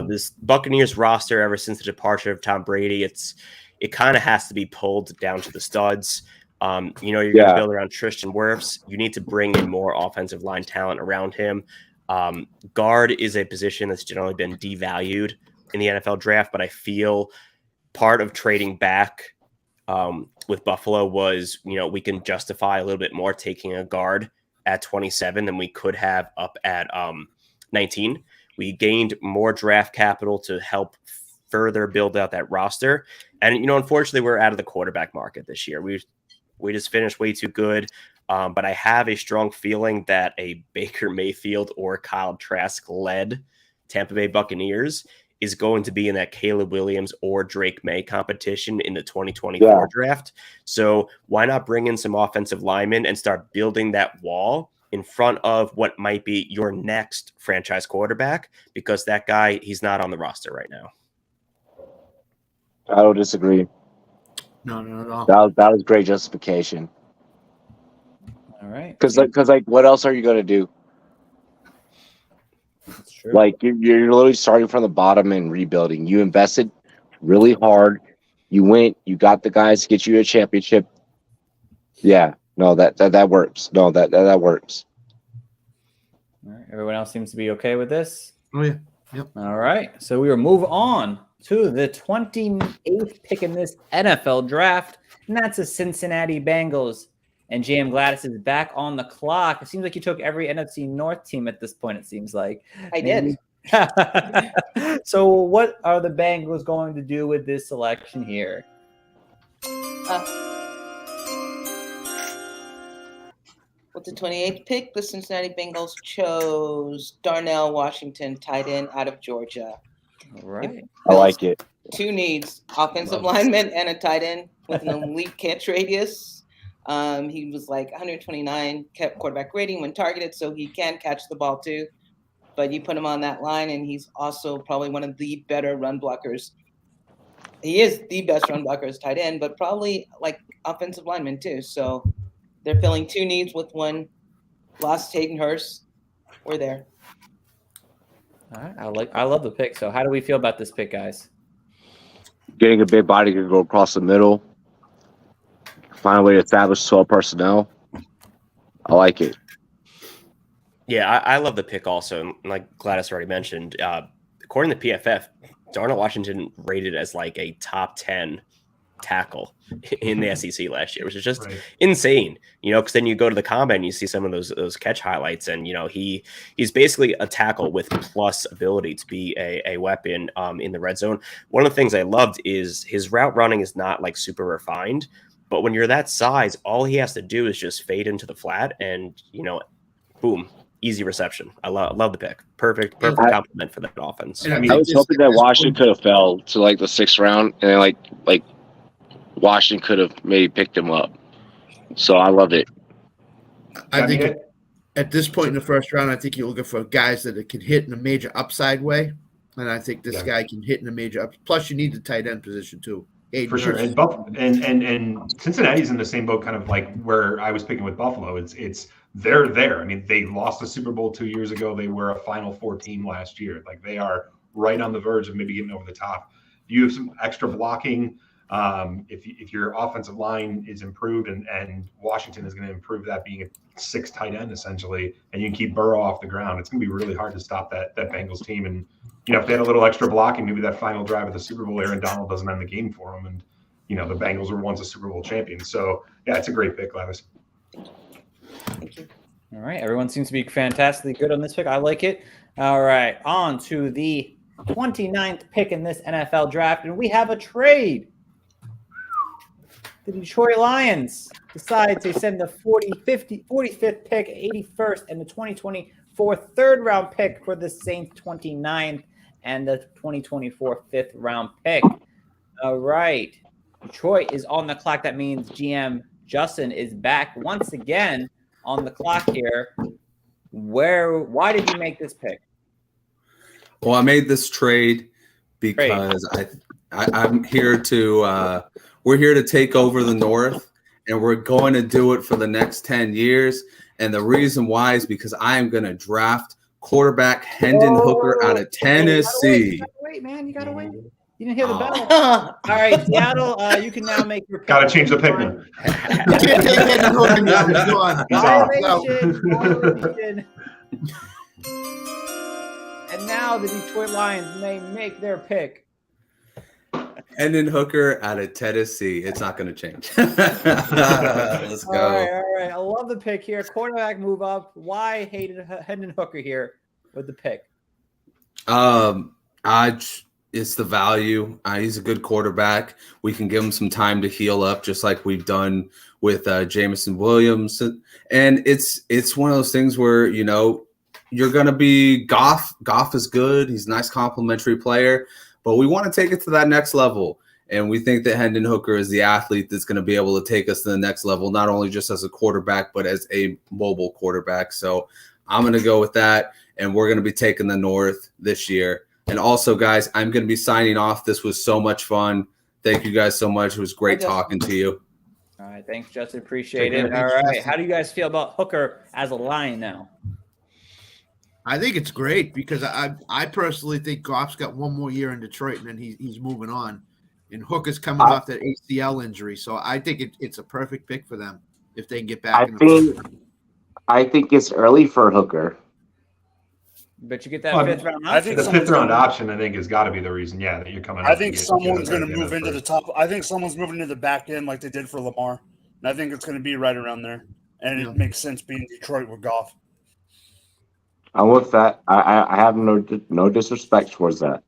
This Buccaneers roster, ever since the departure of Tom Brady, it kind of has to be pulled down to the studs. You're going to build around Tristan Wirfs. You need to bring in more offensive line talent around him. Guard is a position that's generally been devalued in the NFL Draft, but I feel part of trading back with Buffalo was, we can justify a little bit more taking a guard at 27 than we could have up at 19. We gained more draft capital to help further build out that roster. And, unfortunately, we're out of the quarterback market this year. We just finished way too good. But I have a strong feeling that a Baker Mayfield or Kyle Trask-led Tampa Bay Buccaneers is going to be in that Caleb Williams or Drake May competition in the 2024 draft. So why not bring in some offensive linemen and start building that wall in front of what might be your next franchise quarterback? Because that guy, he's not on the roster right now. I don't disagree. No. That was great justification. All right. Because what else are you going to do? That's true. Like you're literally starting from the bottom and rebuilding. You invested really hard. You went. You got the guys to get you a championship. Yeah. No, that works. No, that works. All right. Everyone else seems to be okay with this. Oh yeah. Yep. All right. So we will move on to the 28th pick in this NFL draft, and that's the Cincinnati Bengals. And GM Gladys is back on the clock. It seems like you took every NFC North team at this point, it seems like. I did. So what are the Bengals going to do with this selection here? With the 28th pick, the Cincinnati Bengals chose Darnell Washington, tight end out of Georgia. All right. I like it. Two needs, offensive lineman and a tight end with an elite catch radius. He was like 129 quarterback rating when targeted, so he can catch the ball too. But you put him on that line, and he's also probably one of the better run blockers. He is the best run blocker as tight end, but probably like offensive lineman too. So they're filling two needs with one. Lost Hayden Hurst. We're there. All right. I love the pick. So how do we feel about this pick, guys? Getting a big body to go across the middle. Find a way to establish 12 personnel. I like it. Yeah, I love the pick also. And like Gladys already mentioned, according to PFF, Darnell Washington rated as like a top 10 tackle in the SEC last year, which is just insane, because then you go to the combine and you see some of those catch highlights, and he's basically a tackle with plus ability to be a weapon in the red zone. One of the things I loved is his route running is not like super refined, but when you're that size, all he has to do is just fade into the flat and boom, easy reception. I love the pick. Perfect compliment for that offense. I was hoping that Washington could have fell to like the 6th round, and then like Washington could have maybe picked him up. So I love it. I think at this point in the first round, I think you're looking for guys that can hit in a major upside way. And I think this guy can hit in a major up. Plus, you need the tight end position too. For sure. And Cincinnati's in the same boat, kind of like where I was picking with Buffalo. It's they're there. I mean, they lost the Super Bowl 2 years ago. They were a Final Four team last year. Like they are right on the verge of maybe getting over the top. You have some extra blocking. If your offensive line is improved and Washington is going to improve that being a 6 tight end essentially, and you can keep Burrow off the ground, it's going to be really hard to stop that Bengals team. And if they had a little extra blocking, maybe that final drive of the Super Bowl, Aaron Donald doesn't end the game for them. And the Bengals were once a Super Bowl champion. So yeah, it's a great pick, Lavis. Thank you. All right, everyone seems to be fantastically good on this pick. I like it. All right, on to the 29th pick in this NFL draft, and we have a trade. The Detroit Lions decide to send the 45th pick, 81st, and the 2024 third-round pick for the Saints 29th and the 2024 fifth-round pick. All right, Detroit is on the clock. That means GM Justin is back once again on the clock here. Why did you make this pick? Well, I made this trade because I'm here to we're here to take over the North, and we're going to do it for the next 10 years. And the reason why is because I am going to draft quarterback Hendon Hooker out of Tennessee. You gotta wait, man. You gotta wait. You didn't hear the bell. All right, Seattle, you can now make your pick. Got to change the pick now. Violation. And now the Detroit Lions may make their pick. Hendon Hooker out of Tennessee. It's not going to change. Let's go. All right. I love the pick here. Quarterback move up. Why hated Hendon Hooker here with the pick? It's the value. He's a good quarterback. We can give him some time to heal up, just like we've done with Jameson Williams. And it's one of those things where, you're going to be Goff. Goff is good. He's a nice complimentary player. But we want to take it to that next level. And we think that Hendon Hooker is the athlete that's going to be able to take us to the next level, not only just as a quarterback, but as a mobile quarterback. So I'm going to go with that. And we're going to be taking the North this year. And also, guys, I'm going to be signing off. This was so much fun. Thank you guys so much. It was great talking to you. All right. Thanks, Justin. Appreciate it. All right. How do you guys feel about Hooker as a Lion now? I think it's great because I personally think Goff's got one more year in Detroit and then he's moving on. And Hooker's coming off that ACL injury. So I think it's a perfect pick for them if they can get back. I think it's early for Hooker. But you get that fifth round option. I think the fifth round option, I think, has got to be the reason, that you're coming I think someone's going to move into the top. I think someone's moving to the back end like they did for Lamar. And I think it's going to be right around there. And it makes sense being Detroit with Goff. I'm with that. I have no disrespect towards that.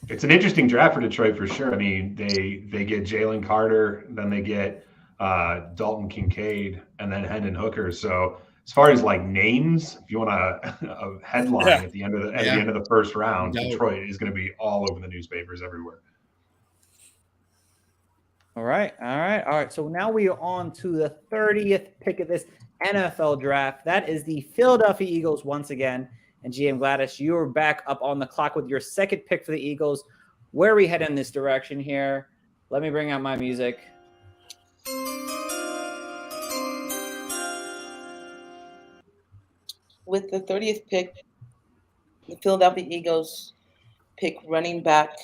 It's an interesting draft for Detroit for sure. I mean, they get Jalen Carter, then they get Dalton Kincaid, and then Hendon Hooker. So as far as like names, if you want a headline at the end of the first round, Detroit is going to be all over the newspapers everywhere. All right. So now we are on to the 30th pick of this NFL draft. That is the Philadelphia Eagles once again. And GM Gladys, you're back up on the clock with your second pick for the Eagles. Where are we heading in this direction here? Let me bring out my music. With the 30th pick, the Philadelphia Eagles pick running back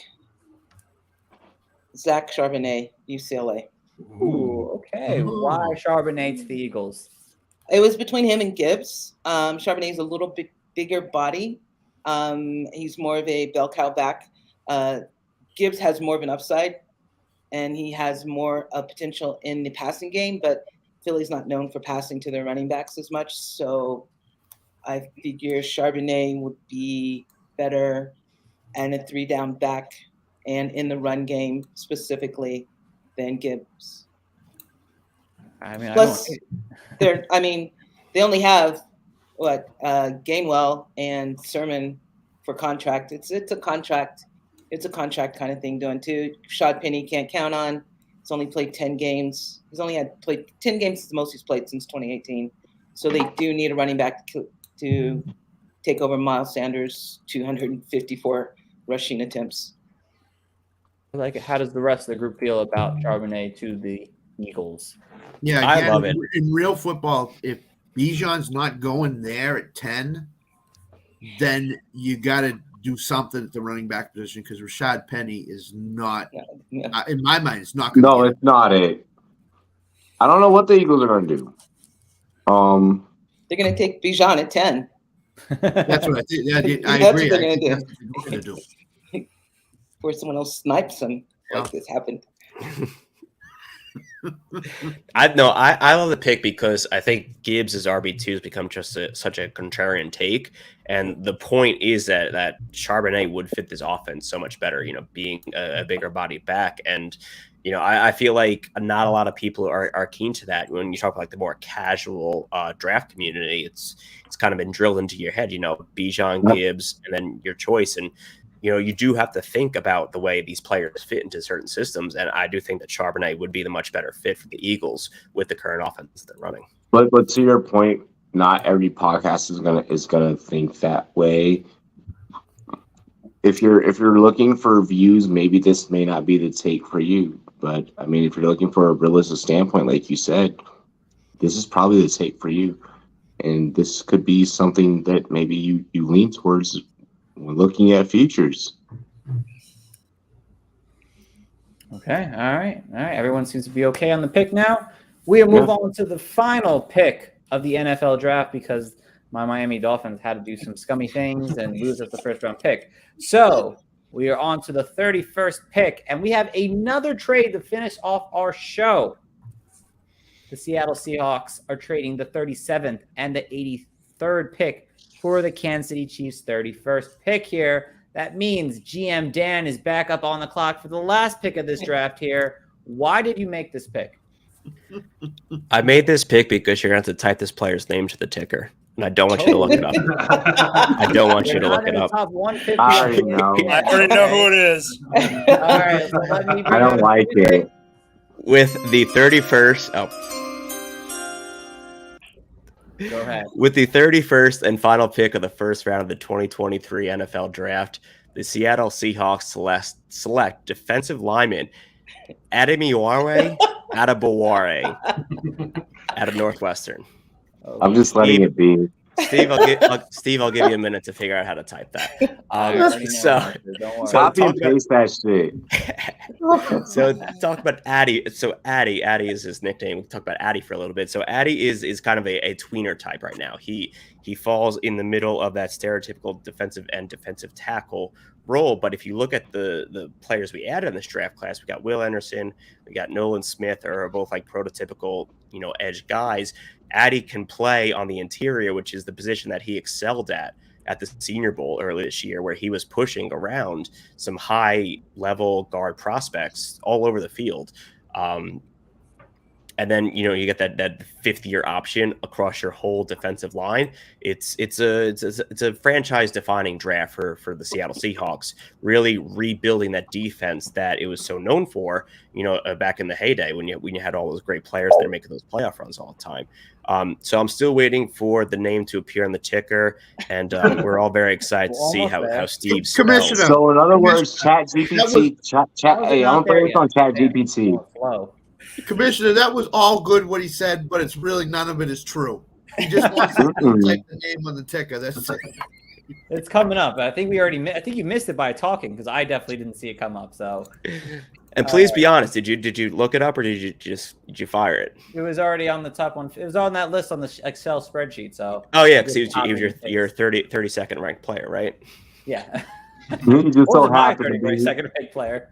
Zach Charbonnet, UCLA. Ooh, okay. Why Charbonnet to the Eagles? It was between him and Gibbs. Charbonnet's a little bit bigger body. He's more of a bell cow back. Gibbs has more of an upside, and he has more potential in the passing game, but Philly's not known for passing to their running backs as much. So I figure Charbonnet would be better and a 3-down back and in the run game specifically than Gibbs. I mean, plus, they only have Gainwell and Sermon for contract. It's a contract. It's a contract kind of thing doing too. Rashad Penny can't count on. He's only played 10 games. He's only played 10 games. Is the most he's played since 2018. So they do need a running back to take over Miles Sanders' 254 rushing attempts. Like, how does the rest of the group feel about Charbonnet to the Eagles? Yeah, again, I love it. In real football, if Bijan's not going there at 10, then you got to do something at the running back position because Rashad Penny is not, in my mind, it's not going to. No, it's not it. I don't know what the Eagles are going to do. They're going to take Bijan at 10. That's what I think. Yeah, I That's agree. what they're going to do. That's what they're going to do. Before someone else snipes them, like this happened. I love the pick because I think Gibbs' RB2 has become just such a contrarian take, and the point is that Charbonnet would fit this offense so much better, being a bigger body back. And I feel like not a lot of people are keen to that. When you talk about like the more casual draft community, it's kind of been drilled into your head, Bijan, Gibbs, and then your choice. And you do have to think about the way these players fit into certain systems, and I do think that Charbonnet would be the much better fit for the Eagles with the current offense they're running. But to your point, not every podcast is gonna think that way. If you're looking for views, maybe this may not be the take for you. But I mean, if you're looking for a realistic standpoint, like you said, this is probably the take for you, and this could be something that maybe you lean towards when looking at futures. Okay. All right. Everyone seems to be okay on the pick now. We'll move on to the final pick of the NFL draft because my Miami Dolphins had to do some scummy things and lose us the first round pick. So we are on to the 31st pick, and we have another trade to finish off our show. The Seattle Seahawks are trading the 37th and the 83rd pick for the Kansas City Chiefs' 31st pick here. That means GM Dan is back up on the clock for the last pick of this draft here. Why did you make this pick? I made this pick because you're going to have to type this player's name to the ticker, and I don't want you to look it up. I don't want you to look it up. I already know. I already know who it is. All right, so let me I don't like it. With the 31st, Go ahead. With the 31st and final pick of the first round of the 2023 NFL Draft, the Seattle Seahawks select defensive lineman Ademiware Adebawore out of Northwestern. I'm just letting it be. Steve, I'll give you a minute to figure out how to type that. Copy and paste that shit. So talk about Addy. So Addy is his nickname. We'll talk about Addy for a little bit. So Addy is kind of a tweener type right now. He falls in the middle of that stereotypical defensive end, defensive tackle role. But if you look at the players we added in this draft class, we got Will Anderson, we got Nolan Smith, are both like prototypical, edge guys. Addy can play on the interior, which is the position that he excelled at the Senior Bowl earlier this year, where he was pushing around some high-level guard prospects all over the field. And then, you get that fifth-year option across your whole defensive line. It's a franchise-defining draft for the Seattle Seahawks, really rebuilding that defense that it was so known for, back in the heyday when you had all those great players that are making those playoff runs all the time. So I'm still waiting for the name to appear on the ticker, and we're all very excited to see how Steve Commissioner. smells. So in other words, ChatGPT. Hey, I'm playing on ChatGPT. Commissioner, that was all good what he said, but it's really none of it is true. He just wants to type the name on the ticker. That's it. It's coming up. I think you missed it by talking because I definitely didn't see it come up. So, and please be honest. Did you look it up or did you fire it? It was already on the top one. It was on that list on the Excel spreadsheet. So. Oh yeah, because he was your 32nd ranked player, right? Yeah. You just so happy to be second ranked player.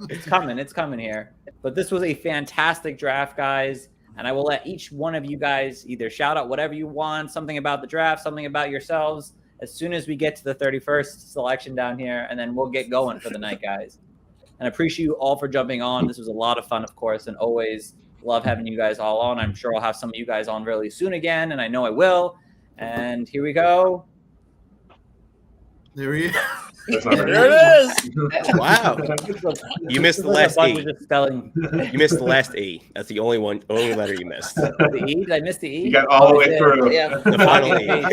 It's coming here. But this was a fantastic draft, guys. And I will let each one of you guys either shout out whatever you want, something about the draft, something about yourselves, as soon as we get to the 31st selection down here, and then we'll get going for the night, guys. And I appreciate you all for jumping on. This was a lot of fun, of course, and always love having you guys all on. I'm sure I'll have some of you guys on really soon again, and I know I will. And here we go. There he is. There it is. Wow. You missed the last E. You missed the last E. That's the only letter you missed. The E? Did I miss the E? You got all the way through. Yeah. The final E.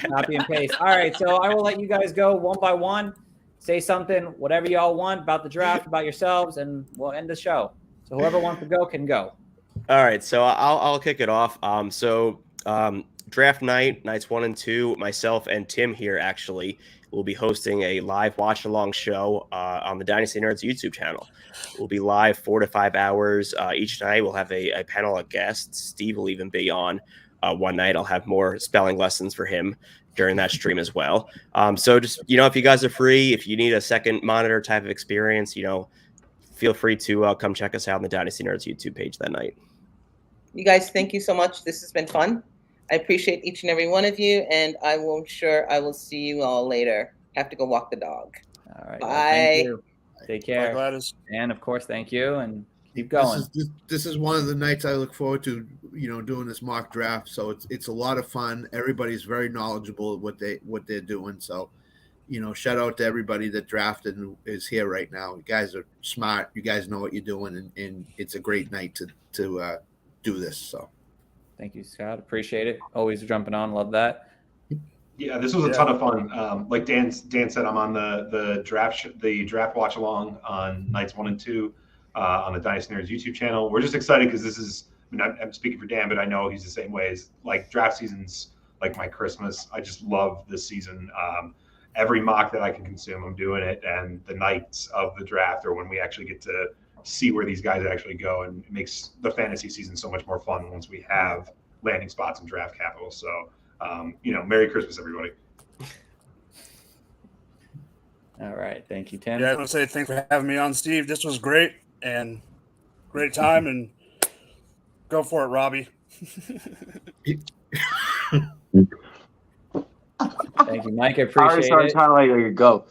Copy and paste. All right, so I will let you guys go one by one. Say something, whatever y'all want about the draft, about yourselves, and we'll end the show. So whoever wants to go can go. All right, so I'll kick it off. draft night, nights 1 and 2, myself and Tim here actually will be hosting a live watch along show on the Dynasty Nerds YouTube channel. We'll be live 4 to 5 hours each night. We'll have a panel of guests. Steve will even be on one night. I'll have more spelling lessons for him during that stream as well. So just, if you guys are free, if you need a second monitor type of experience, feel free to come check us out on the Dynasty Nerds YouTube page that night. You guys, thank you so much. This has been fun. I appreciate each and every one of you, and I will see you all later. Have to go walk the dog. All right. Bye. Well, thank you. Take care. Bye, Gladys. And of course, thank you, and keep going. This is one of the nights I look forward to, doing this mock draft. So it's a lot of fun. Everybody's very knowledgeable of what they're doing. So, shout out to everybody that drafted and is here right now. You guys are smart. You guys know what you're doing, and it's a great night to do this. So, thank you, Scott. Appreciate it. Always jumping on. Love that. Yeah, this was a ton of fun. Like Dan said, I'm on the draft watch along on nights 1 and 2 on the Dynasty Nerds YouTube channel. We're just excited because this is. I'm speaking for Dan, but I know he's the same way. Like draft season's like my Christmas. I just love this season. Every mock that I can consume, I'm doing it, and the nights of the draft are when we actually get to see where these guys actually go, and it makes the fantasy season so much more fun once we have landing spots and draft capital. So. Merry Christmas, everybody. All right. Thank you, Tim. Yeah, I want to say thanks for having me on, Steve. This was great and great time, and go for it, Robbie. Thank you, Mike. I appreciate it. I'm trying to let you go.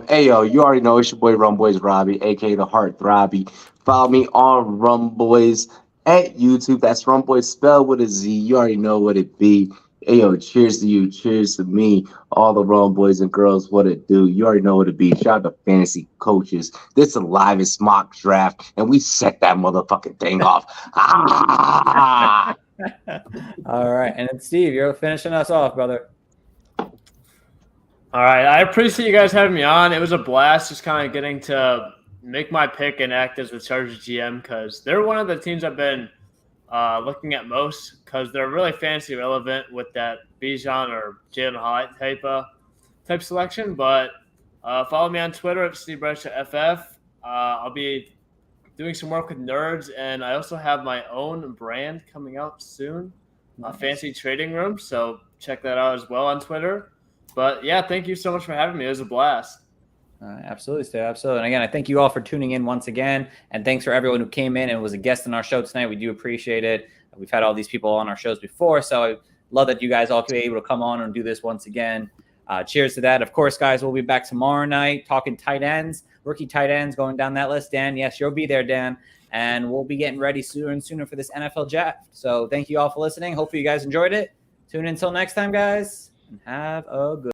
Hey, yo, you already know it's your boy Rumboys Robbie, a.k.a. the Heart Robbie. Follow me on Rumboys at YouTube. That's Rumboys spelled with a Z. You already know what it be. Hey, yo, cheers to you. Cheers to me. All the wrong boys and girls, what it do. You already know what it be. Shout out to fantasy coaches. This is the livest mock draft, and we set that motherfucking thing off. All right. And then, Steve, you're finishing us off, brother. All right. I appreciate you guys having me on. It was a blast just kind of getting to make my pick and act as the Chargers GM because they're one of the teams I've been looking at most because they're really fantasy relevant with that Bijan or Jalen Hyatt type selection. But follow me on Twitter at SteveBreschFF. I'll be doing some work with Nerds, and I also have my own brand coming out soon, Fantasy Trading Room. So check that out as well on Twitter. But yeah, thank you so much for having me. It was a blast. Absolutely, Steve. Absolutely. And again, I thank you all for tuning in once again. And thanks for everyone who came in and was a guest on our show tonight. We do appreciate it. We've had all these people on our shows before, so I love that you guys all be able to come on and do this once again. Cheers to that. Of course, guys, we'll be back tomorrow night talking tight ends, rookie tight ends, going down that list. Dan, yes, you'll be there, Dan. And we'll be getting ready sooner and sooner for this NFL draft. So thank you all for listening. Hopefully you guys enjoyed it. Tune in until next time, guys, and have a good